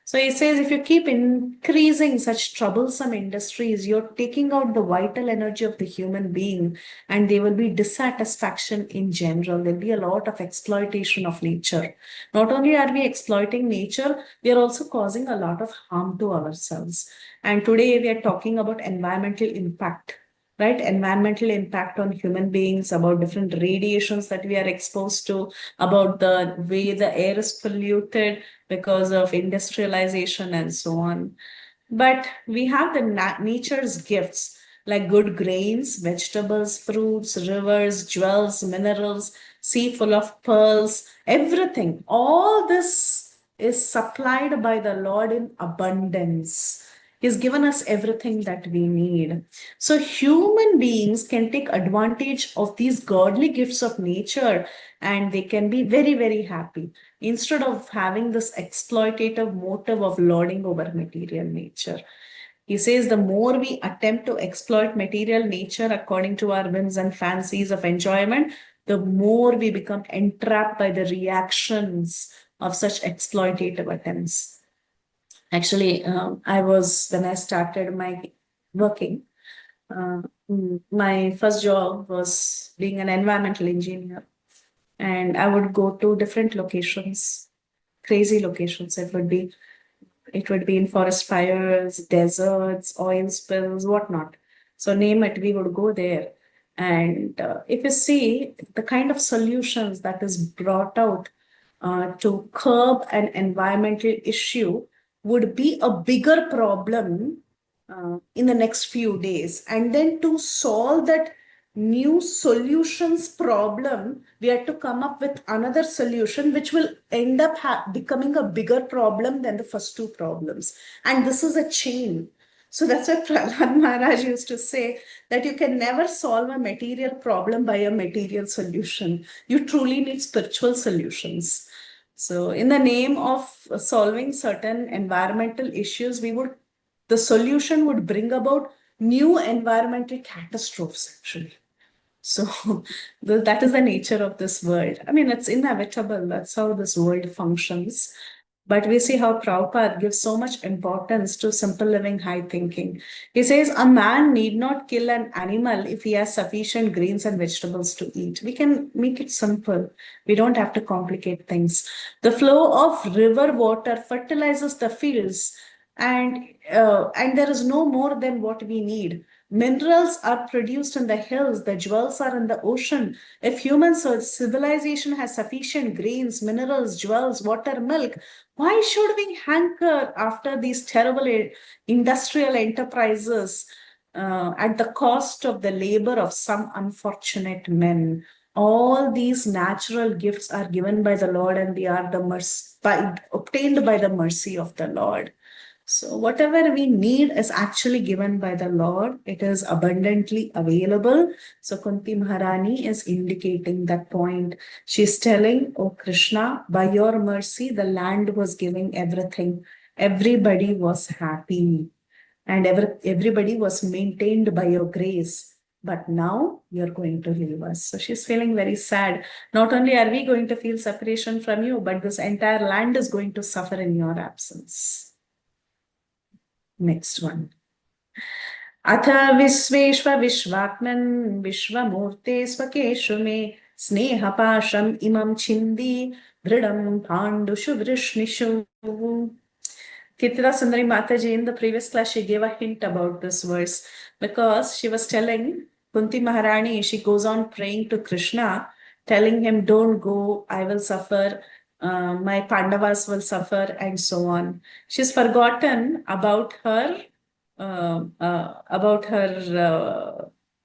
So he says, if you keep increasing such troublesome industries, you're taking out the vital energy of the human being, and there will be dissatisfaction in general. There'll be a lot of exploitation of nature. Not only are we exploiting nature, we are also causing a lot of harm to ourselves. And today we are talking about environmental impact, right? Environmental impact on human beings, about different radiations that we are exposed to, about the way the air is polluted because of industrialization and so on. But we have the nature's gifts like good grains, vegetables, fruits, rivers, jewels, minerals, sea full of pearls, everything. All this is supplied by the Lord in abundance. He's given us everything that we need. So human beings can take advantage of these godly gifts of nature, and they can be very, very happy instead of having this exploitative motive of lording over material nature. He says the more we attempt to exploit material nature according to our whims and fancies of enjoyment, the more we become entrapped by the reactions of such exploitative attempts. Actually, when I started my working, my first job was being an environmental engineer. And I would go to different locations, crazy locations. It would be in forest fires, deserts, oil spills, whatnot. So name it, we would go there. And if you see the kind of solutions that is brought out to curb an environmental issue would be a bigger problem in the next few days. And then to solve that new solutions problem, we have to come up with another solution which will end up becoming a bigger problem than the first two problems. And this is a chain. So that's why Prahlad Maharaj used to say that you can never solve a material problem by a material solution. You truly need spiritual solutions. So in the name of solving certain environmental issues, the solution would bring about new environmental catastrophes, actually. So that is the nature of this world. I mean, it's inevitable. That's how this world functions. But we see how Prabhupada gives so much importance to simple living, high thinking. He says, a man need not kill an animal if he has sufficient grains and vegetables to eat. We can make it simple. We don't have to complicate things. The flow of river water fertilizes the fields, and there is no more than what we need. Minerals are produced in the hills, the jewels are in the ocean. If human civilization has sufficient grains, minerals, jewels, water, milk, why should we hanker after these terrible industrial enterprises at the cost of the labor of some unfortunate men All these natural gifts are given by the Lord, and they are obtained by the mercy of the Lord. So whatever we need is actually given by the Lord. It is abundantly available. So Kunti Maharani is indicating that point. She's telling, oh Krishna, by your mercy, the land was giving everything. Everybody was happy, and everybody was maintained by your grace. But now you're going to leave us. So she's feeling very sad. Not only are we going to feel separation from you, but this entire land is going to suffer in your absence. Next one. Atha Visveshva Vishwatman Vishwamurte Swakeshu me Snehapasham imam chindi Dridam Pandushu Vrishnishu. Kirtida Sundari Mataji, in the previous class, she gave a hint about this verse because she was telling Kunti Maharani, she goes on praying to Krishna, telling him, don't go, I will suffer, my Pandavas will suffer, and so on. She's forgotten about her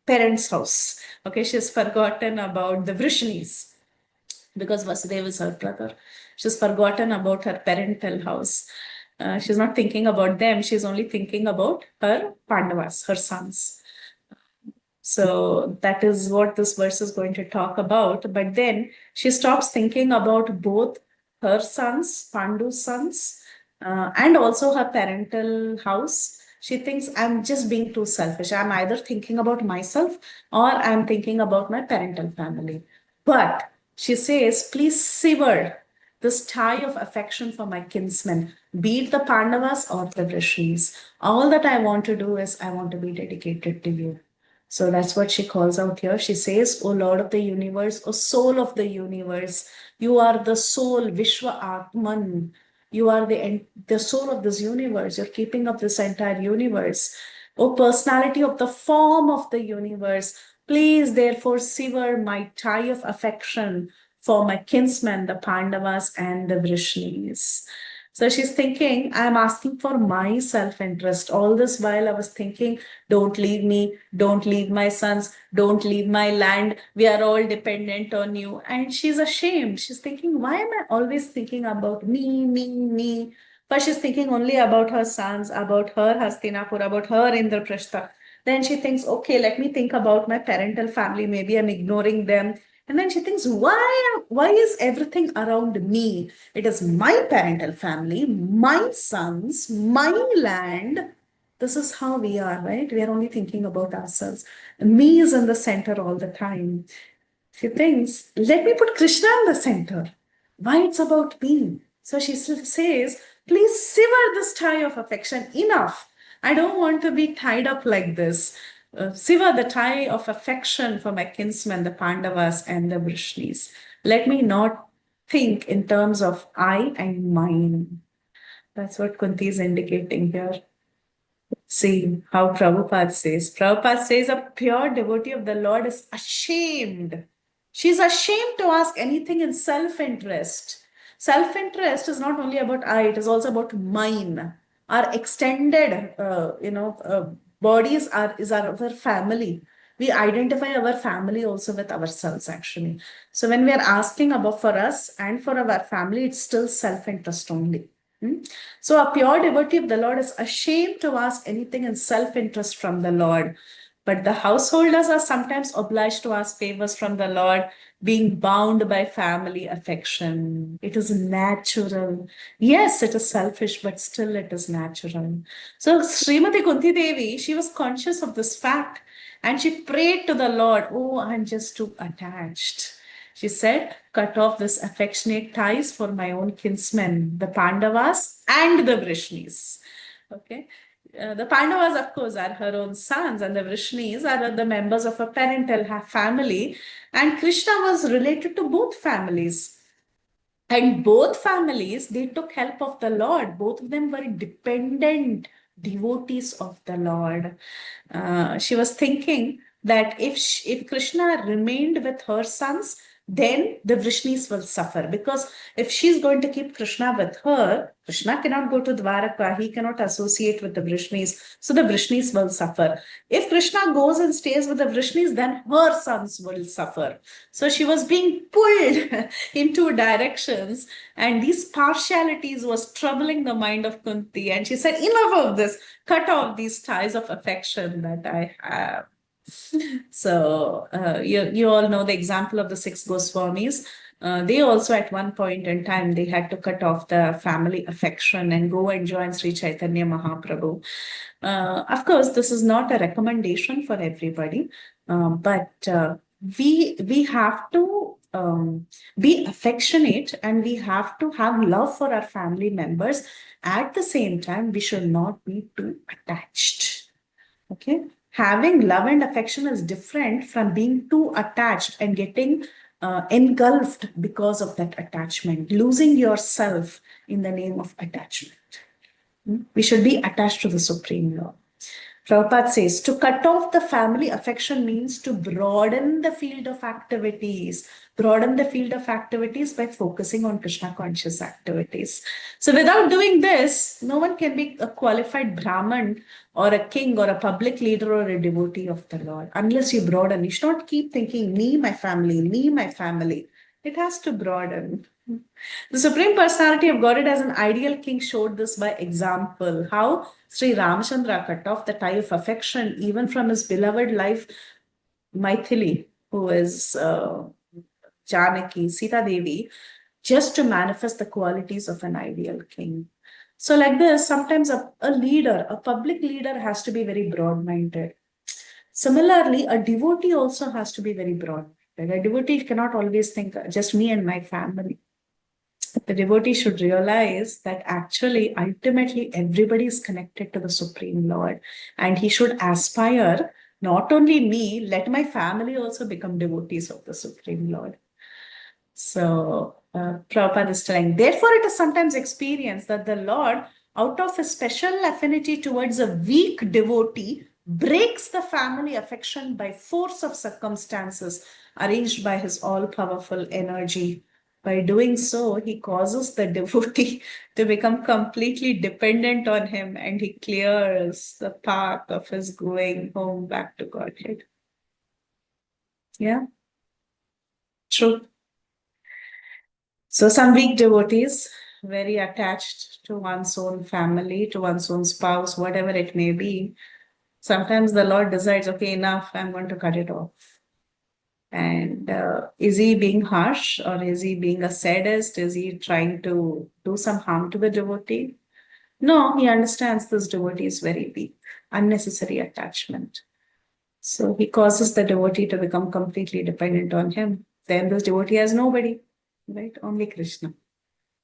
parents' house. Okay, she's forgotten about the Vrishnis because Vasudeva is her brother. She's forgotten about her parental house. She's not thinking about them. She's only thinking about her Pandavas, her sons. So that is what this verse is going to talk about. But then she stops thinking about both her sons, Pandu's sons, and also her parental house. She thinks, I'm just being too selfish. I'm either thinking about myself or I'm thinking about my parental family. But she says, please sever this tie of affection for my kinsmen, be it the Pandavas or the Vrishnis. All that I want to do is I want to be dedicated to you. So that's what she calls out here. She says, O Lord of the universe, O soul of the universe, you are the soul, Vishwa Atman. You are the soul of this universe. You're keeping up this entire universe. O personality of the form of the universe, please therefore sever my tie of affection for my kinsmen, the Pandavas and the Vrishnis. So she's thinking, I'm asking for my self-interest. All this while I was thinking, don't leave me, don't leave my sons, don't leave my land. We are all dependent on you. And she's ashamed. She's thinking, why am I always thinking about me, me, me? But she's thinking only about her sons, about her Hastinapur, about her Indraprastha. Then she thinks, okay, let me think about my parental family. Maybe I'm ignoring them. And then she thinks, why is everything around me? It is my parental family, my sons, my land. This is how we are, right? We are only thinking about ourselves. Me is in the center all the time. She thinks, let me put Krishna in the center. Why it's about me? So she says, please sever this tie of affection. Enough. I don't want to be tied up like this. Sever the tie of affection for my kinsmen, the Pandavas and the Vrishnis. Let me not think in terms of I and mine. That's what Kunti is indicating here. See how Prabhupada says. Prabhupada says a pure devotee of the Lord is ashamed. She's ashamed to ask anything in self-interest. Self-interest is not only about I, it is also about mine. Our extended, bodies is our family. We identify our family also with ourselves, actually. So when we are asking about for us and for our family, it's still self-interest only. So a pure devotee of the Lord is ashamed to ask anything in self-interest from the Lord. But the householders are sometimes obliged to ask favors from the Lord, being bound by family affection. It is natural. Yes, it is selfish, but still it is natural. So Srimati Kunti Devi, she was conscious of this fact and she prayed to the Lord, oh, I'm just too attached. She said, cut off this affectionate ties for my own kinsmen, the Pandavas and the Vrishnis. Okay. The Pandavas, of course, are her own sons, and the Vrishnis are the members of a parental family. And Krishna was related to both families. And both families, they took help of the Lord. Both of them were dependent devotees of the Lord. She was thinking that if Krishna remained with her sons, then the Vrishnis will suffer. Because if she's going to keep Krishna with her, Krishna cannot go to Dwaraka, he cannot associate with the Vrishnis, so the Vrishnis will suffer. If Krishna goes and stays with the Vrishnis, then her sons will suffer. So she was being pulled in two directions, and these partialities was troubling the mind of Kunti, and she said, enough of this, cut off these ties of affection that I have. So you all know the example of the six Goswamis. They also at one point in time, they had to cut off the family affection and go and join Sri Chaitanya Mahaprabhu. Of course, this is not a recommendation for everybody, but we have to be affectionate, and we have to have love for our family members. At the same time, we should not be too attached. Okay, having love and affection is different from being too attached and getting engulfed because of that attachment, losing yourself in the name of attachment. We should be attached to the Supreme Lord. Prabhupada says, to cut off the family affection means to broaden the field of activities. Broaden the field of activities by focusing on Krishna conscious activities. So without doing this, no one can be a qualified Brahman or a king or a public leader or a devotee of the Lord. Unless you broaden, you should not keep thinking, me, my family, me, my family. It has to broaden. The Supreme Personality of Godhead as an ideal king showed this by example. How Sri Ramchandra cut off the tie of affection even from his beloved wife Maithili, who is Janaki, Sita Devi, just to manifest the qualities of an ideal king. So like this, sometimes a leader, a public leader has to be very broad-minded. Similarly, a devotee also has to be very broad-minded. A devotee cannot always think just me and my family. The devotee should realize that actually, ultimately, everybody is connected to the Supreme Lord, and he should aspire, not only me, let my family also become devotees of the Supreme Lord. So, Prabhupada is telling, therefore, it is sometimes experienced that the Lord, out of a special affinity towards a weak devotee, breaks the family affection by force of circumstances arranged by his all-powerful energy. By doing so, he causes the devotee to become completely dependent on him, and he clears the path of his going home back to Godhead. Yeah, true. So some weak devotees, very attached to one's own family, to one's own spouse, whatever it may be, sometimes the Lord decides, okay, enough, I'm going to cut it off. And is he being harsh, or is he being a sadist? Is he trying to do some harm to the devotee? No, he understands this devotee is very weak, unnecessary attachment. So he causes the devotee to become completely dependent on him. Then this devotee has nobody, right? Only Krishna.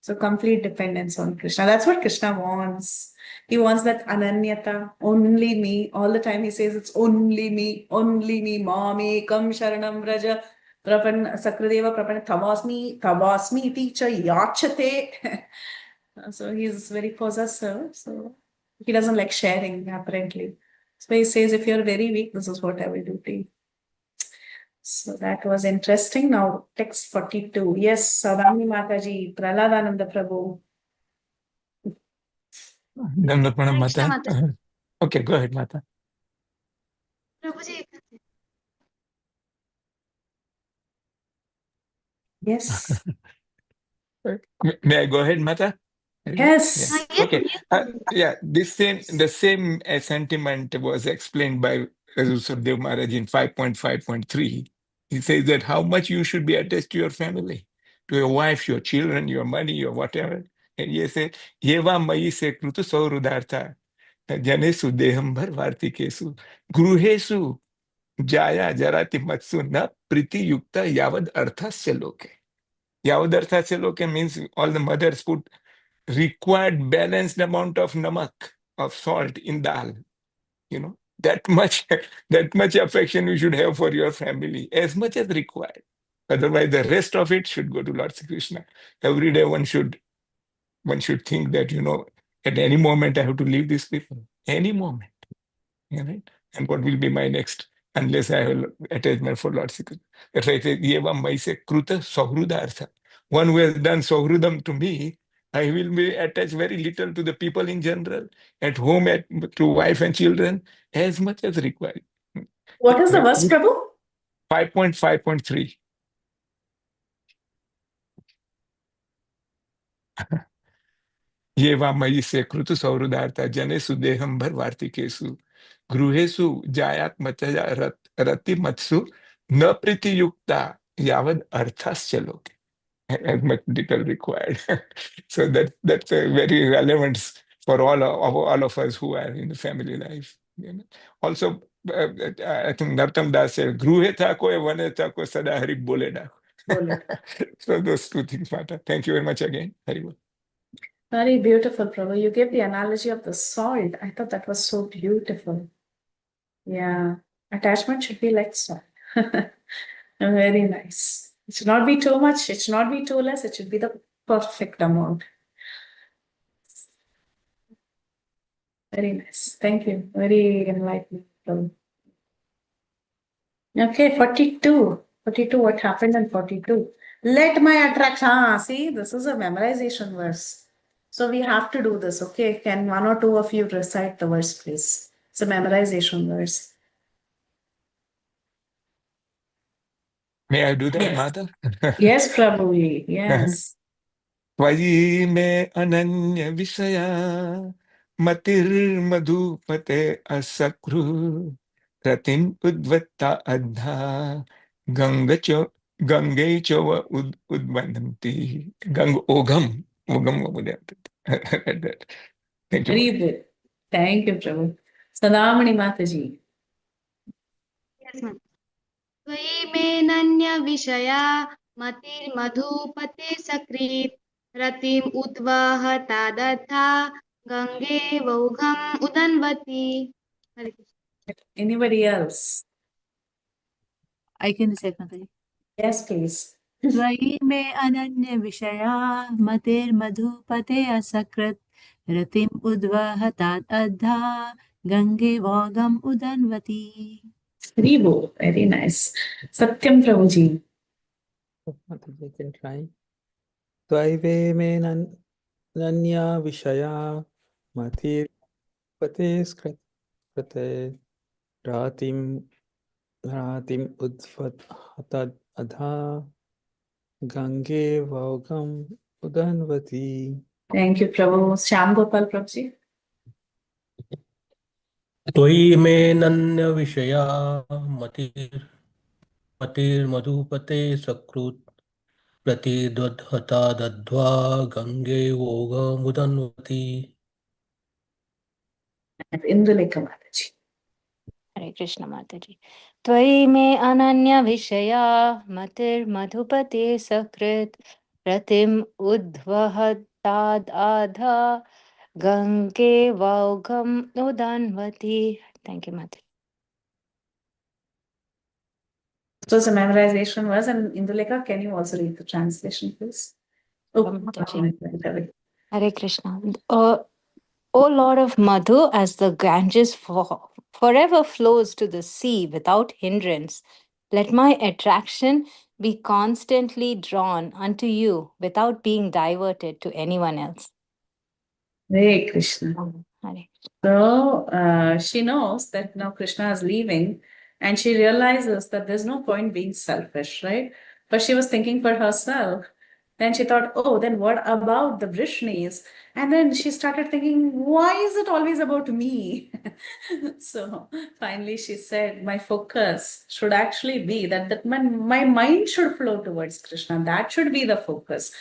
So complete dependence on Krishna. That's what Krishna wants. He wants that ananyata, only me. All the time he says it's only me, mami, kam sharanam vraja, prapan sakradeva prapan tavasmi iti cha yachate. So he's very possessive. So he doesn't like sharing, apparently. So he says, if you're very weak, this is what I will do to you. So that was interesting. Now, text 42. Yes, Sadami Mataji, Praladananda Prabhu. Dandapanam Krishna Mata. Mataji. Okay, go ahead, Mata. Prabhuji, Yes. May I go ahead, Mata? Yes. Yeah. yes, Okay. yes. Yeah, the same sentiment was explained by Surdev Maharaj in 5.5.3. He says that how much you should be attached to your family, to your wife, your children, your money, your whatever. And he said, Yeva mayi se krutu saurudartha, janesu dehambar vartikesu, gruhesu jaya jarati matsu na priti yukta yavad arthasya loke. Yavad arthasya loke means all the mothers put required balanced amount of namak, of salt in dal. You know, that much affection you should have for your family, as much as required. Otherwise, the rest of it should go to Lord Sri Krishna. Every day one should think that, at any moment I have to leave these people. Any moment. Right? And what will be my next unless I have attachment for Lord Sri Krishna. That's why I say, Yevam Maise Kruta Sohrudartha. One who has done Sohrudam to me, I will be attached very little to the people in general, at home, to wife and children, as much as required. What is the verse, Prabhu? 5.5.3. ये वा मयि से कृत सौहृदार्था जनेषु देहंबर वार्तिकेषु गृहेषु जायात मचया रति मत्सु न प्रीति युक्ता यावद अर्थाश्च लोके, as much detail required. So that's a very relevant for all of us who are in the family life. Also, I think Nartam Das said, "Gruhe thako ya vane thako sada hari bole na." So those two things matter. Thank you very much again. Hari bol. Very beautiful, Prabhu. You gave the analogy of the salt. I thought that was so beautiful. Yeah, attachment should be like salt. Very nice. It should not be too much. It should not be too less. It should be the perfect amount. Very nice. Thank you. Very enlightening, Prabhu. Okay, 42. 42, what happened in 42? Let my attraction. See, this is a memorization verse. So we have to do this, okay? Can one or two of you recite the verse, please? It's a memorization verse. May I do that, Yes. Mother? Yes, Prabhu. Yes. त्वयि मे अनन्य विषया मतिर्मधुपते असकृ रतिम् उद्वत्ता अद्धा गंगे चव उद्वन्ति गंग ओघम उद्वन्ति. Thank you. Very good. Thank you, Prabhu. Sadamani Mataji. Yes, ma'am. त्वयि मेऽनन्य विषया मतिर्मधुपते सकृत् रतिम् उद्वहता Dutta Gange वौघम् उदन्वति. Hare Krishna. Anybody else? I can recite, Mataji. Yes, please. त्वयि मे अनन्य विषया मतिर्मधुपते असकृत् रतिम् उद्वहतात् अद्धा Gange वोगम् उदन्वति. Ribo, very nice. Satyam Prabhuji. Mataji, can try. Tvaive me nanya vishaya matir pate skrate ratim udvat hatad adha gange vaugam udanvati. Thank you, Prabhu. Shyam Gopal Prabhuji. त्वयि मेऽनन्य विषया मतिर्मधुपते सकृत् प्रतिद्वहता दद्ध्वा Gange वोगमुदन्वति. And Indulekha Mataji. Hare Krishna Mataji. Tvai me ananya vishaya matir madhupate sakrit ratim udvahatad adha gange vaugam udanvati. Thank you, Mataji. It was a memorization verse, and Indulekha, can you also read the translation, please? Oh, Mataji. Hare Krishna. O Lord of Madhu, as the Ganges forever flows to the sea without hindrance, let my attraction be constantly drawn unto you without being diverted to anyone else. Hare Krishna. Hare. So she knows that now Krishna is leaving, and she realizes that there's no point being selfish, right? But she was thinking for herself. Then she thought, oh, then what about the Vrishnis? And then she started thinking, why is it always about me? So finally she said, my focus should actually be that my mind should flow towards Krishna. That should be the focus.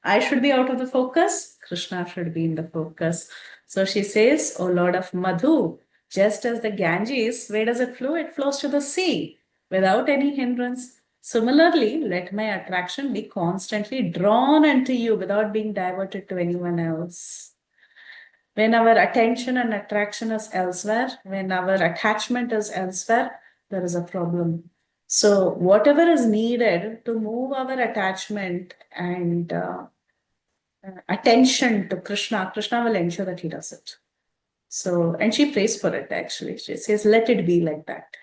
I should be out of the focus. Krishna should be in the focus. So she says, O Lord of Madhu, just as the Ganges, where does it flow? It flows to the sea without any hindrance. Similarly, let my attraction be constantly drawn unto you without being diverted to anyone else. When our attention and attraction is elsewhere, when our attachment is elsewhere, there is a problem. So whatever is needed to move our attachment and attention to Krishna, Krishna will ensure that he does it. So, and she prays for it actually. She says, let it be like that.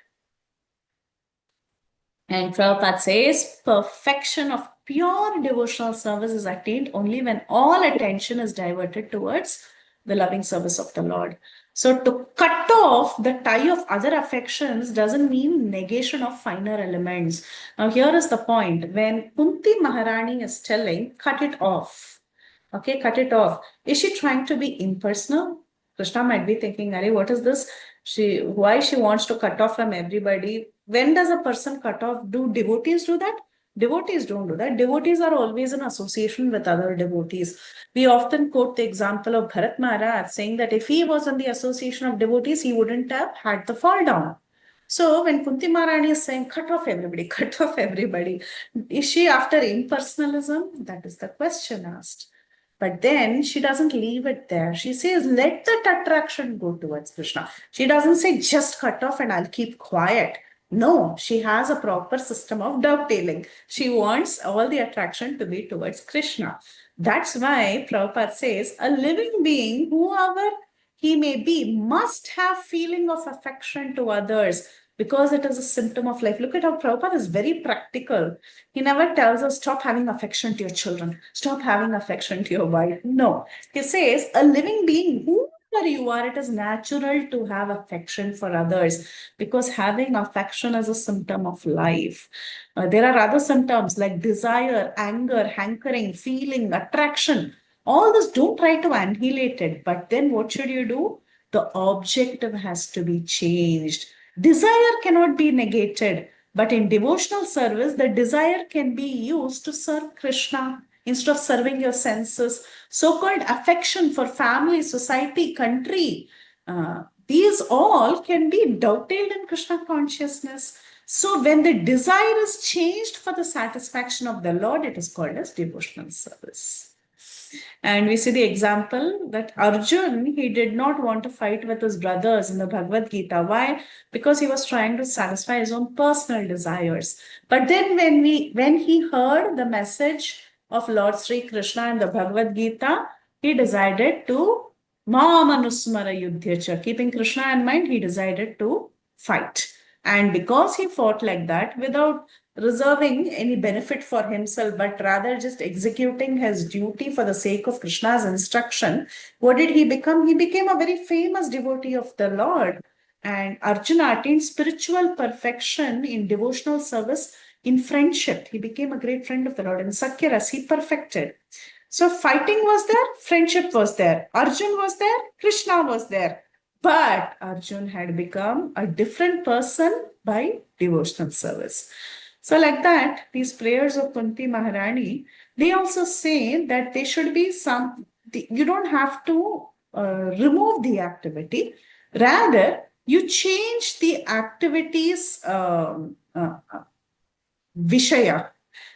And Prabhupada says, perfection of pure devotional service is attained only when all attention is diverted towards the loving service of the Lord. So to cut off the tie of other affections doesn't mean negation of finer elements. Now here is the point. When Kunti Maharani is telling, cut it off. Okay, cut it off. Is she trying to be impersonal? Krishna might be thinking, Are, what is this? Why she wants to cut off from everybody? When does a person cut off? Do devotees do that? Devotees don't do that. Devotees are always in association with other devotees. We often quote the example of Bharat Maharaj saying that if he was in the association of devotees, he wouldn't have had the fall down. So when Kunti Maharani is saying, cut off everybody, is she after impersonalism? That is the question asked. But then she doesn't leave it there. She says, let that attraction go towards Krishna. She doesn't say, just cut off and I'll keep quiet. No, she has a proper system of dovetailing. She wants all the attraction to be towards Krishna. That's why Prabhupada says, a living being, whoever he may be, must have feeling of affection to others, because it is a symptom of life. Look at how Prabhupada is very practical. He never tells us, stop having affection to your children, stop having affection to your wife. No, he says, a living being, whoever you are, it is natural to have affection for others, because having affection is a symptom of life. There are other symptoms like desire, anger, hankering, feeling, attraction. All this, don't try to annihilate it. But then what should you do? The objective has to be changed. Desire cannot be negated, but in devotional service, the desire can be used to serve Krishna instead of serving your senses. So-called affection for family, society, country, these all can be dovetailed in Krishna consciousness. So when the desire is changed for the satisfaction of the Lord, it is called as devotional service. And we see the example that Arjun, he did not want to fight with his brothers in the Bhagavad Gita. Why? Because he was trying to satisfy his own personal desires. But then when he heard the message of Lord Sri Krishna in the Bhagavad Gita, he decided to Mamanusmara Yudhyacha. Keeping Krishna in mind, he decided to fight. And because he fought like that, without reserving any benefit for himself, but rather just executing his duty for the sake of Krishna's instruction, what did he become? He became a very famous devotee of the Lord. And Arjuna attained spiritual perfection in devotional service, in friendship. He became a great friend of the Lord. In Sakyaras, he perfected. So fighting was there, friendship was there. Arjun was there, Krishna was there. But Arjun had become a different person by devotional service. So like that, these prayers of Kunti Maharani, they also say that there should be you don't have to remove the activity. Rather, you change the activity's Vishaya.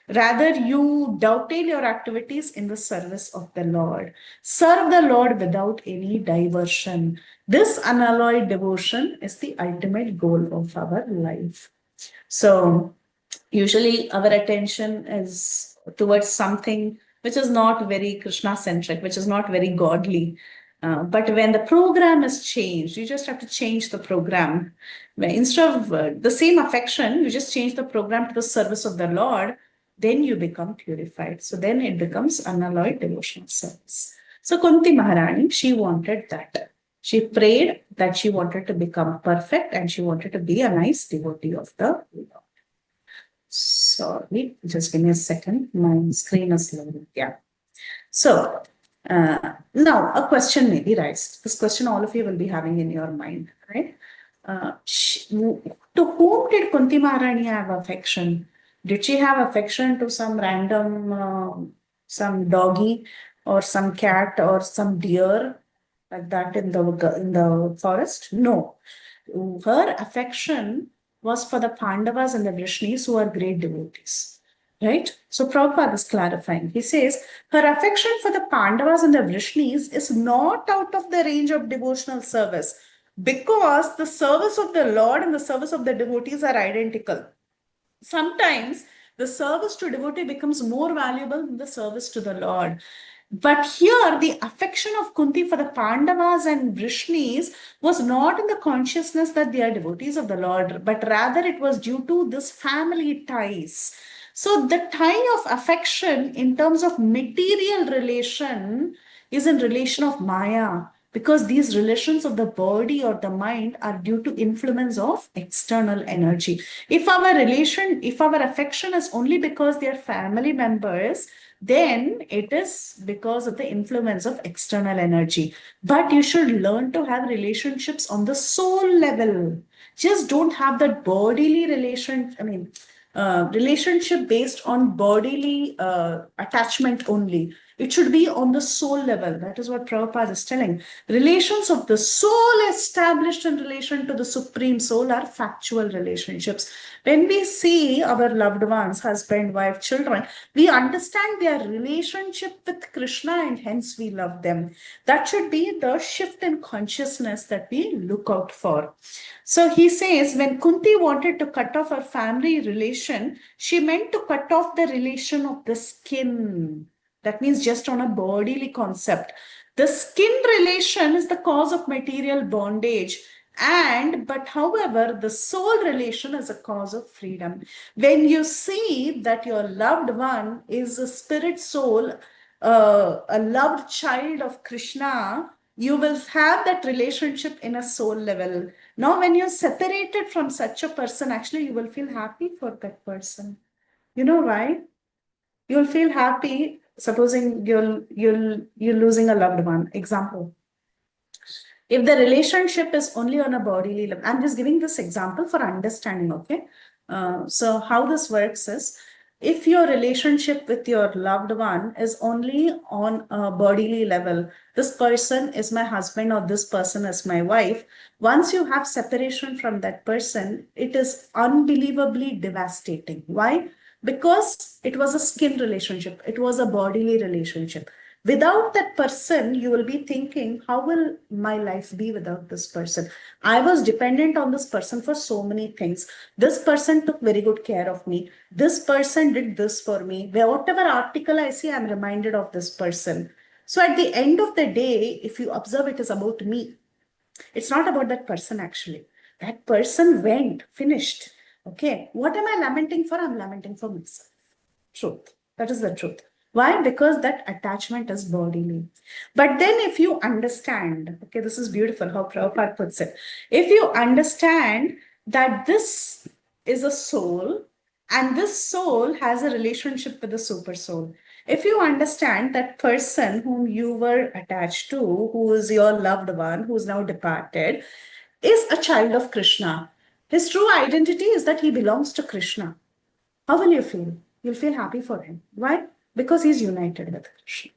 Rather, you dovetail your activities in the service of the Lord. Serve the Lord without any diversion. This unalloyed devotion is the ultimate goal of our life. So, usually our attention is towards something which is not very Krishna-centric, which is not very godly. But when the program is changed, you just have to change the program. Instead of the same affection, you just change the program to the service of the Lord, then you become purified. So then it becomes unalloyed devotional service. So Kunti Maharani, she wanted that. She prayed that she wanted to become perfect and she wanted to be a nice devotee of the Lord. Sorry, just give me a second. My screen is loading. Yeah. So now a question may be raised. This question all of you will be having in your mind, right? To whom did Kunti Maharani have affection? Did she have affection to some random, some doggy or some cat or some deer like that in the forest? No. Her affection was for the Pandavas and the Vrishnis, who are great devotees. Right? So Prabhupada is clarifying. He says, her affection for the Pandavas and the Vrishnis is not out of the range of devotional service, because the service of the Lord and the service of the devotees are identical. Sometimes the service to devotee becomes more valuable than the service to the Lord. But here, the affection of Kunti for the Pandavas and Vrishnis was not in the consciousness that they are devotees of the Lord, but rather it was due to this family ties. So the tie of affection in terms of material relation is in relation of Maya, because these relations of the body or the mind are due to influence of external energy. If our affection is only because they are family members, then it is because of the influence of external energy. But you should learn to have relationships on the soul level. Just don't have that bodily relationship based on bodily attachment only. It should be on the soul level. That is what Prabhupada is telling. Relations of the soul established in relation to the Supreme Soul are factual relationships. When we see our loved ones, husband, wife, children, we understand their relationship with Krishna and hence we love them. That should be the shift in consciousness that we look out for. So he says, when Kunti wanted to cut off her family relation, she meant to cut off the relation of the skin. That means just on a bodily concept. The skin relation is the cause of material bondage. But however, the soul relation is a cause of freedom. When you see that your loved one is a spirit soul, a loved child of Krishna, you will have that relationship in a soul level. Now, when you're separated from such a person, actually, you will feel happy for that person. You know, right? You'll feel happy. Supposing you're losing a loved one. Example. If the relationship is only on a bodily level, I'm just giving this example for understanding, okay? So how this works is, if your relationship with your loved one is only on a bodily level, this person is my husband or this person is my wife, once you have separation from that person, it is unbelievably devastating. Why? Because it was a skin relationship, it was a bodily relationship. Without that person, you will be thinking, how will my life be without this person? I was dependent on this person for so many things. This person took very good care of me. This person did this for me. Whatever article I see, I'm reminded of this person. So at the end of the day, if you observe, it is about me. It's not about that person actually. That person went, finished. Okay, what am I lamenting for? I'm lamenting for myself. Truth. That is the truth. Why? Because that attachment is bodily. But then if you understand, okay, this is beautiful how Prabhupada puts it. If you understand that this is a soul and this soul has a relationship with the super soul. If you understand that person whom you were attached to, who is your loved one, who is now departed, is a child of Krishna. His true identity is that he belongs to Krishna. How will you feel? You'll feel happy for him. Why? Because he's united with Krishna.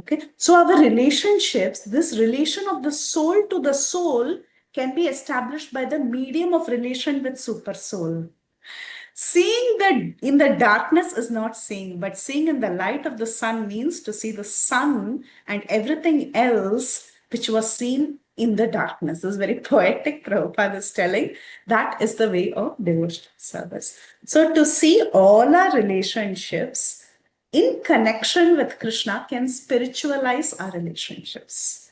Okay. So our relationships, this relation of the soul to the soul can be established by the medium of relation with super soul. Seeing that in the darkness is not seeing, but seeing in the light of the sun means to see the sun and everything else which was seen in the darkness. This is very poetic, Prabhupada is telling. That is the way of devotional service. So to see all our relationships in connection with Krishna can spiritualize our relationships.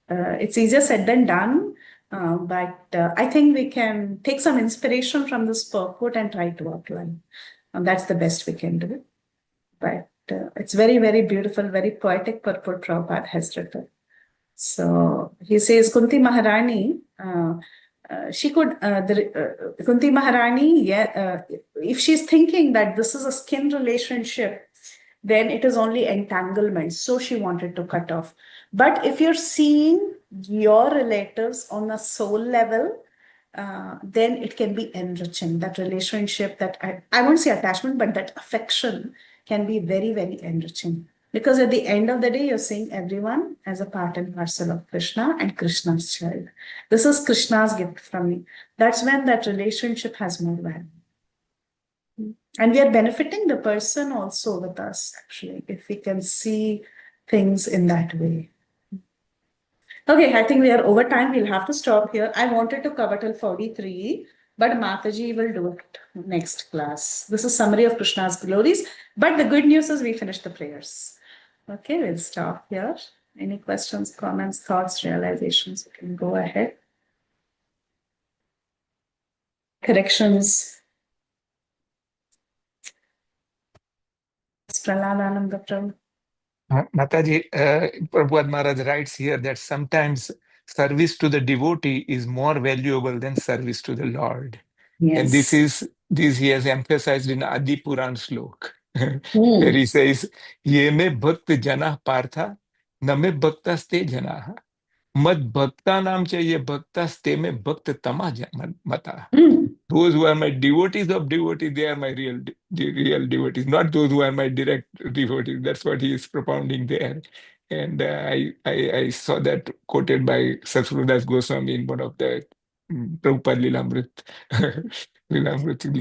It's easier said than done. But I think we can take some inspiration from this purport and try to outline. And that's the best we can do. But it's very, very beautiful, very poetic purport Prabhupada has written. So he says, Kunti Maharani, Kunti Maharani, if she's thinking that this is a skin relationship, then it is only entanglement. So she wanted to cut off. But if you're seeing your relatives on a soul level, then it can be enriching. That relationship, that I won't say attachment, but that affection can be very, very enriching. Because at the end of the day, you're seeing everyone as a part and parcel of Krishna and Krishna's child. This is Krishna's gift from me. That's when that relationship has more value. And we are benefiting the person also with us, actually, if we can see things in that way. Okay, I think we are over time. We'll have to stop here. I wanted to cover till 43, but Mataji will do it next class. This is summary of Krishna's glories. But the good news is we finished the prayers. Okay, we'll stop here. Any questions, comments, thoughts, realizations? You can go ahead. Corrections. Praladananda Prabhu. Mataji, Prabhupada Maharaj writes here that sometimes service to the devotee is more valuable than service to the Lord. And this he has emphasized in Adi Puran slok, where he says, Ye me bhakt jana partha, na me bhaktaste jana. Mad bhakta nam cha ye bhaktas te me bhakt tama mata. Those who are my devotees of devotees, they are my real devotees, not those who are my direct devotees. That's what he is propounding there. And I saw that quoted by Satsrudas Goswami in one of the Prabhupada Lilamrit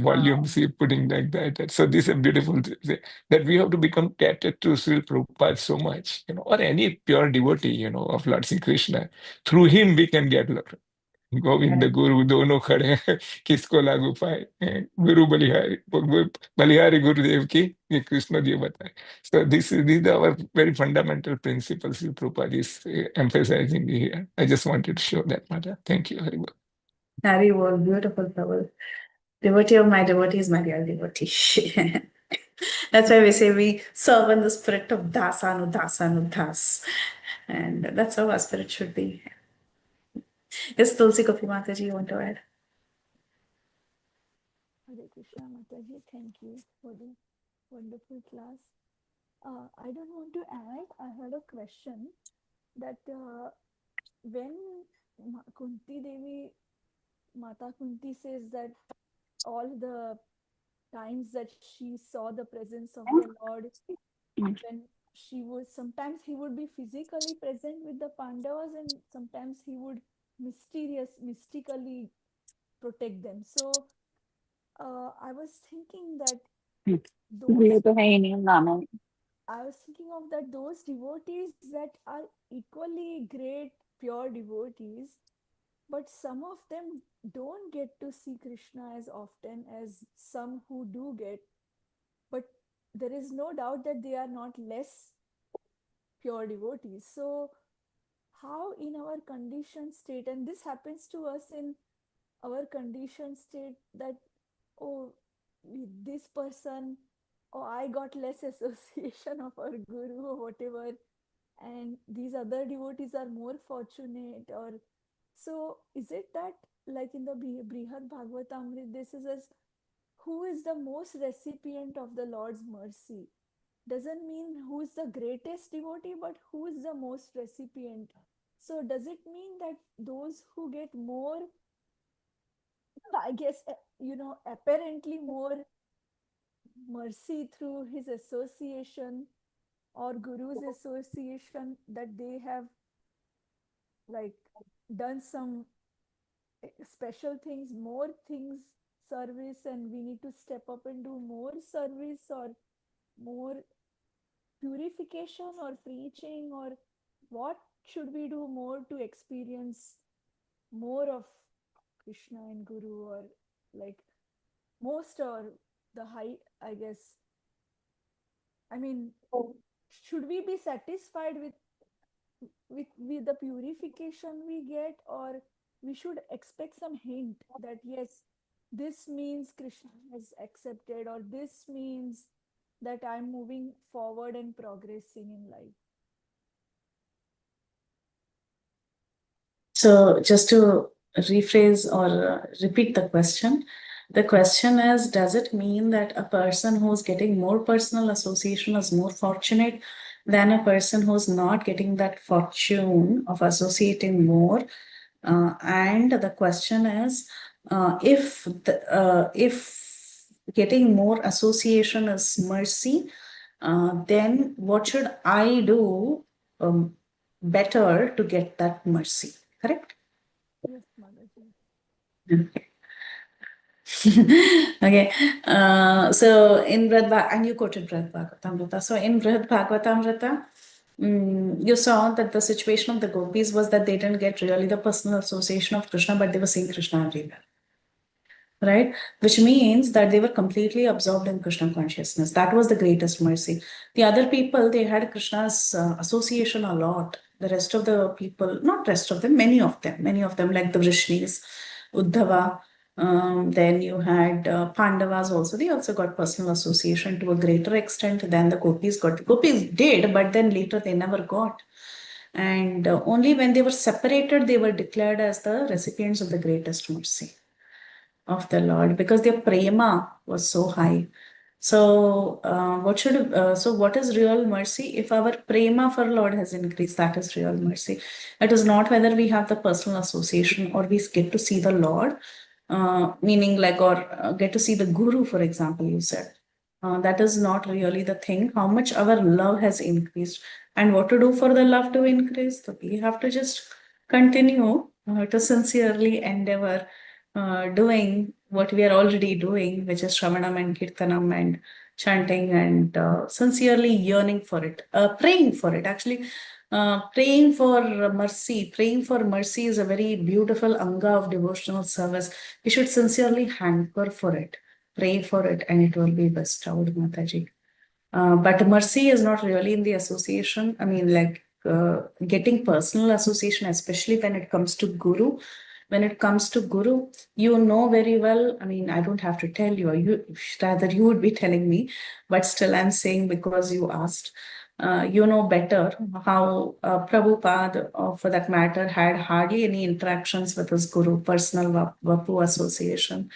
volumes, he putting like that. So this is a beautiful thing, that we have to become captive to Srila Prabhupada so much, or any pure devotee, of Lord Sri Krishna. Through him we can get Lord. Govind Guru दोनों खड़े हैं किसको लागू पाए गुरु बलिहारी बलिहारी गुरुदेव की ये कृष्ण जी बताए. So these are our very fundamental principles Prabhupada is emphasizing here. I just wanted to show that, Mata. Thank you. Haribol. Haribol, beautiful Prabhu. Devotee of my devotee is my real devotee. That's why we say we serve in the spirit of dasanu, dasanu, das. And that's how our spirit should be. Yes, Tulsi Gopi Mataji, you want to add? Hare Krishna Mataji, thank you for the wonderful class. I don't want to add, I had a question that when Kunti Devi, Mata Kunti says that all the times that she saw the presence of the Lord, when sometimes he would be physically present with the Pandavas and sometimes he would mystically protect them. So I was thinking that those devotees that are equally great, pure devotees, but some of them don't get to see Krishna as often as some who do get. But there is no doubt that they are not less pure devotees. So how in our conditioned state, and this happens to us in our conditioned state, that this person, I got less association of our guru or whatever, and these other devotees are more fortunate, or so is it that like in the Brihad Bhagavatamrita, this is as who is the most recipient of the Lord's mercy? Doesn't mean who is the greatest devotee, but who is the most recipient. So does it mean that those who get more, I guess, apparently more mercy through his association or Guru's association, that they have like done some special things, more things, service, and we need to step up and do more service or more purification or preaching, or what should we do more to experience more of Krishna and Guru, or like most or the high, I guess. I mean, should we be satisfied with the purification we get, or we should expect some hint that yes, this means Krishna has accepted, or this means that I'm moving forward and progressing in life? So just to rephrase or repeat the question is, does it mean that a person who's getting more personal association is more fortunate than a person who's not getting that fortune of associating more? And the question is, if getting more association is mercy, then what should I do better to get that mercy? Correct? Yes, Mataji. Okay. So in and you quoted Brihad Bhagavatamrita. So in Brihad Bhagavatamrita, you saw that the situation of the gopis was that they didn't get really the personal association of Krishna, but they were seeing Krishna everywhere. right? Which means that they were completely absorbed in Krishna consciousness. That was the greatest mercy. The other people, they had Krishna's association a lot. The rest of the people, not rest of them, many of them like the Vrishnis, Uddhava, then you had Pandavas also. They also got personal association to a greater extent than the Gopis got. Gopis did, but then later they never got. And only when they were separated, they were declared as the recipients of the greatest mercy of the Lord, because their prema was so high. So, what is real mercy? If our prema for Lord has increased, that is real mercy. It is not whether we have the personal association or we get to see the Lord, meaning like, or get to see the Guru, for example, you said. That is not really the thing. How much our love has increased, and what to do for the love to increase? So we have to just continue to sincerely endeavor doing what we are already doing, which is Shravanam and Kirtanam and chanting and sincerely yearning for it, praying for it. Actually, praying for mercy. Praying for mercy is a very beautiful anga of devotional service. We should sincerely hanker for it, pray for it, and it will be bestowed, Mataji. But mercy is not really in the association. I mean, like getting personal association, especially when it comes to Guru. When it comes to Guru, you know very well. I mean, I don't have to tell you, rather you would be telling me, but still I'm saying because you asked. You know better how Prabhupada, for that matter, had hardly any interactions with his Guru, personal Vapu association.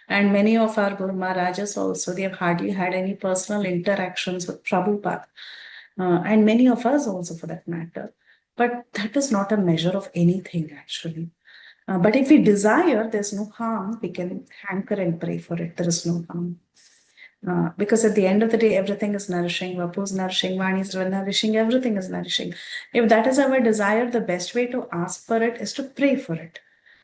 And many of our Guru Maharajas also, they have hardly had any personal interactions with Prabhupada. And many of us also, for that matter. But that is not a measure of anything, actually. But if we desire, there's no harm. We can hanker and pray for it. There is no harm. Because at the end of the day, everything is nourishing. Vapu is nourishing, Vani is nourishing, everything is nourishing. If that is our desire, the best way to ask for it is to pray for it.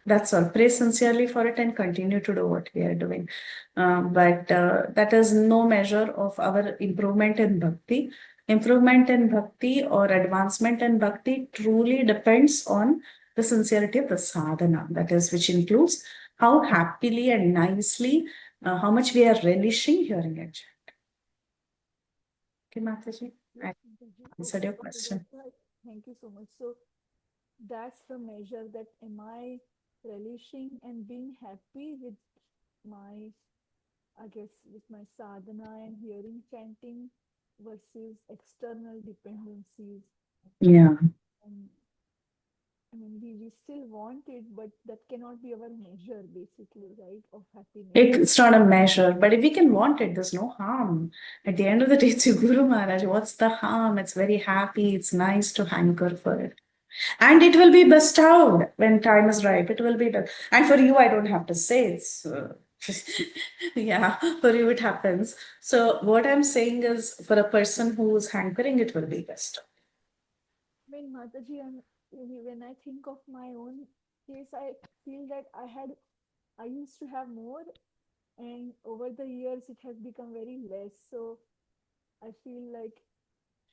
That's all. Pray sincerely for it and continue to do what we are doing. But that is no measure of our improvement in bhakti. Improvement in bhakti or advancement in bhakti truly depends on the sincerity of the sadhana. That is, which includes how happily and nicely, how much we are relishing hearing it chant. Okay, Mataji, I answered your question. Thank you so much. So that's the measure, that am I relishing and being happy with my, I guess, with my sadhana and hearing chanting versus external dependencies. Yeah. And I mean, we still want it, but that cannot be our measure, basically, right, of happiness. It's not a measure, but if we can want it, there's no harm. At the end of the day, it's your Guru Maharaj. What's the harm? It's very happy. It's nice to hanker for it. And it will be bestowed when time is ripe. It will be done. And for you, I don't have to say it's. Yeah, for you it happens. So what I'm saying is, for a person who's hankering, it will be bestowed. I mean, Mataji, when I think of my own case, I feel that I used to have more, and over the years it has become very less. So I feel like,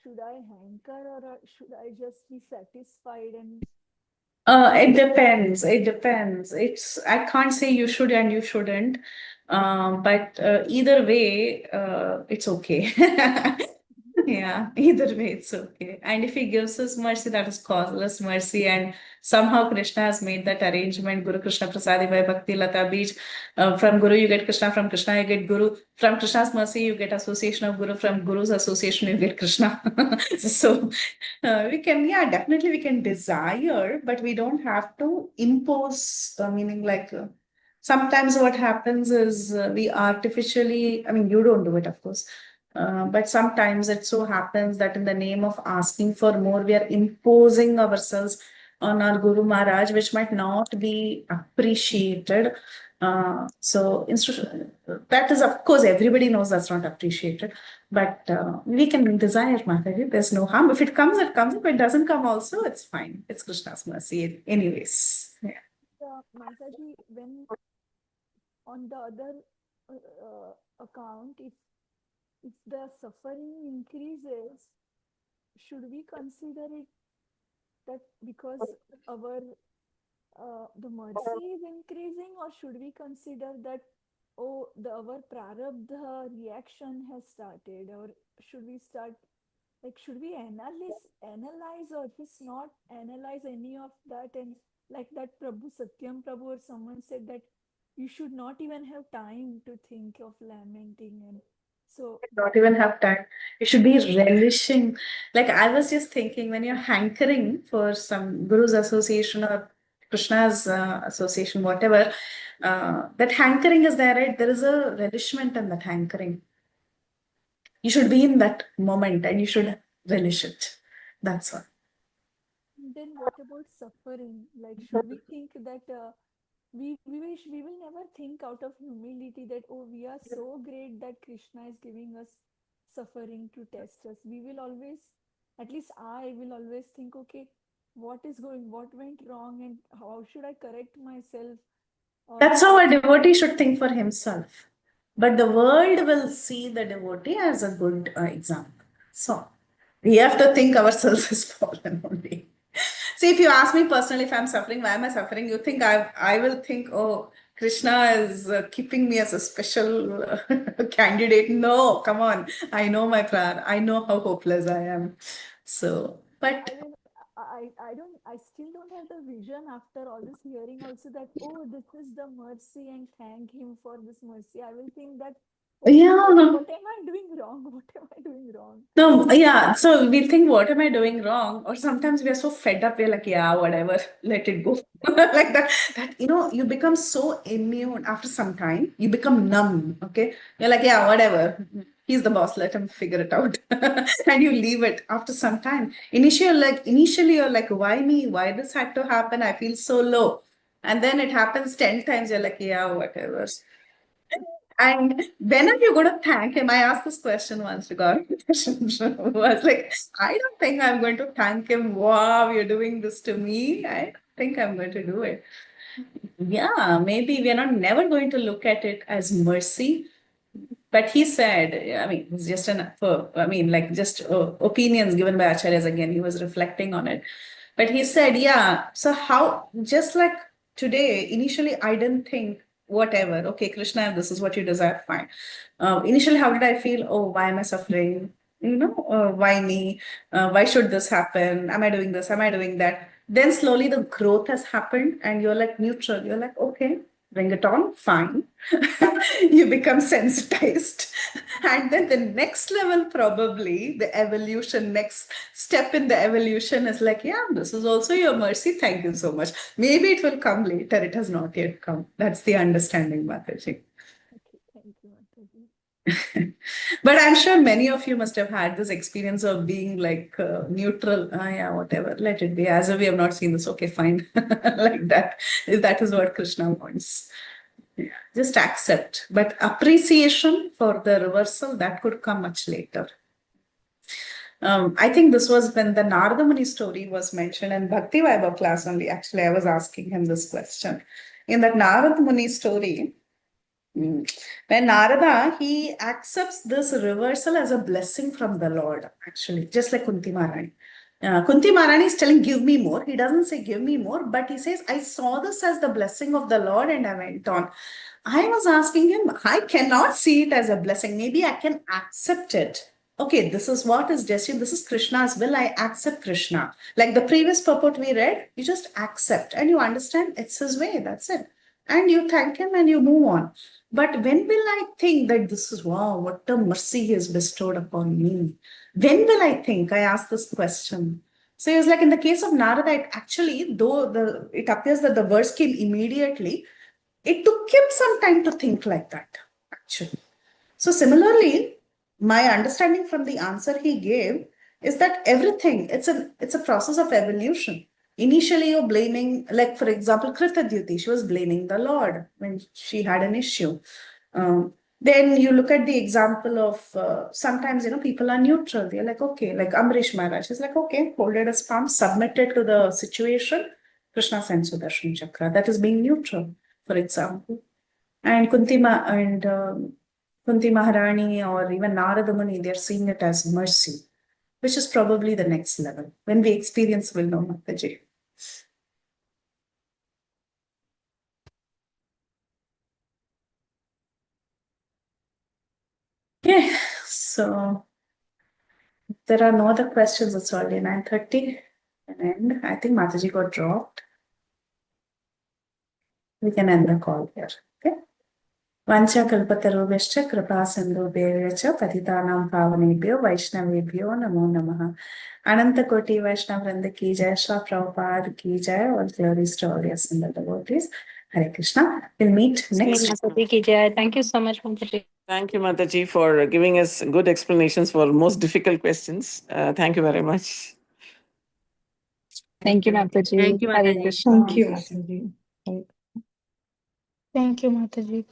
should I hanker, or should I just be satisfied? And It depends. It depends. I can't say you should and you shouldn't. But either way, it's okay. Yeah, either way, it's okay. And if he gives us mercy, that is causeless mercy. And somehow Krishna has made that arrangement. Guru Krishna Prasadi by Bhakti Lata Beej. From Guru, you get Krishna. From Krishna, you get Guru. From Krishna's mercy, you get association of Guru. From Guru's association, you get Krishna. So we can, yeah, definitely we can desire, but we don't have to impose, meaning like. Sometimes what happens is we artificially, I mean, you don't do it, of course, but sometimes it so happens that in the name of asking for more, we are imposing ourselves on our Guru Maharaj, which might not be appreciated. So that is, of course, everybody knows that's not appreciated, but we can desire Mataji. There's no harm. If it comes, it comes. If it doesn't come also, it's fine. It's Krishna's mercy anyways. Yeah. Mataji, when on the other account, if the suffering increases, should we consider it that because our the mercy is increasing, or should we consider that, oh, our prarabdha reaction has started, or should we start, like, should we analyze, or just not analyze any of that? And like that Prabhu, Satyam Prabhu, or someone said that you should not even have time to think of lamenting. And so Not even have time. You should be relishing. Like I was just thinking, when you're hankering for some Guru's association or Krishna's association, whatever, that hankering is there, right? There is a relishment in that hankering. You should be in that moment and you should relish it. That's all. then what about suffering? Like, should we think that we will never think out of humility that, oh, we are so great that Krishna is giving us suffering to test us. We will always, at least I will always think, okay, what went wrong, and how should I correct myself? Or That's how a devotee should think for himself. But the world will see the devotee as a good example. So we have to think ourselves as fallen only. See, if you ask me personally, if I'm suffering, why am I suffering? You think I will think, oh, Krishna is keeping me as a special candidate. No, come on. I know my prayer. I know how hopeless I am. So, but I mean, I still don't have the vision after all this hearing also that, oh, this is the mercy and thank him for this mercy. I will think that, okay, yeah. what am I doing wrong? What am I doing wrong? No, yeah. So we think, what am I doing wrong? Or sometimes we are so fed up, we're like, yeah, whatever, let it go. Like that, you become so immune after some time, you become numb. Okay. You're like, yeah, whatever. He's the boss, let him figure it out. And you leave it after some time. Initially, you're like, why me? Why this had to happen? I feel so low. And then it happens 10 times, you're like, yeah, whatever. And when are you going to thank him? I asked this question once to God. Was like, I don't think I'm going to thank him. Wow, you're doing this to me. I don't think I'm going to do it. Yeah, maybe we are not never going to look at it as mercy. But he said, I mean, it's just just opinions given by acharyas again. He was reflecting on it. But he said, yeah, so how, just like today, initially I didn't think, whatever, okay, Krishna, this is what you desire, fine. Initially, how did I feel? Oh, why am I suffering? Why me? Why should this happen? Am I doing this? Am I doing that? Then slowly the growth has happened and you're like neutral. You're like, okay, bring it on, fine. You become sensitized. And then the next level, probably the evolution, next step in the evolution is like, yeah, this is also your mercy. Thank you so much. Maybe it will come later. It has not yet come. That's the understanding, Mataji. Okay, thank you, Mataji. But I'm sure many of you must have had this experience of being like neutral. Yeah, whatever, let it be. As if we have not seen this. Okay, fine. Like that. If that is what Krishna wants. Yeah, just accept. But appreciation for the reversal, that could come much later. I think this was when the Narada Muni story was mentioned in Bhakti Vaibhav class only. Actually, I was asking him this question. In that Narada Muni story, when Narada, he accepts this reversal as a blessing from the Lord, actually, just like Kunti Maharani. Kunti Maharani is telling, give me more. He doesn't say, give me more, but he says, I saw this as the blessing of the Lord and I went on. I was asking him, I cannot see it as a blessing. Maybe I can accept it. Okay, this is what is destined. This is Krishna's will. I accept Krishna. Like the previous purport we read, you just accept and you understand it's his way. That's it. And you thank him and you move on. But when will I think that this is, wow, what a mercy he has bestowed upon me? When will I think? I asked this question. So it was like in the case of Narada, it actually, though it appears that the verse came immediately, it took him some time to think like that, actually. So similarly, my understanding from the answer he gave is that everything, it's a process of evolution. Initially, you're blaming, like for example, Kritadyuti, she was blaming the Lord when she had an issue. Then you look at the example of sometimes, people are neutral. They're like, okay, like Amrish Maharaj is like, okay, folded his palms, submitted to the situation. Krishna sends Sudarshan Chakra. That is being neutral, for example. And Kunti Maharani or even Narada Muni, they're seeing it as mercy, which is probably the next level. When we experience, we'll know, Mataji. Okay, so if there are no other questions, it's already 9:30. And I think Mataji got dropped. We can end the call here. Okay. Vancha kalpatarubhyascha kripa sindhubhyascha patitanam pavanebhyo vaishnavebhyo namo namaha. Ananta Koti Vaishnav Vrinda ki jai, Shri Prabhupada ki jai, all glories to all the assembled devotees. Hare Krishna. We'll meet next. Mataji ki jai. Thank you so much, Mataji. Thank you, Mataji, for giving us good explanations for most difficult questions. Thank you very much. Thank you, Mataji. Thank you, Hare Mataji. Krishna. Thank you, Mataji.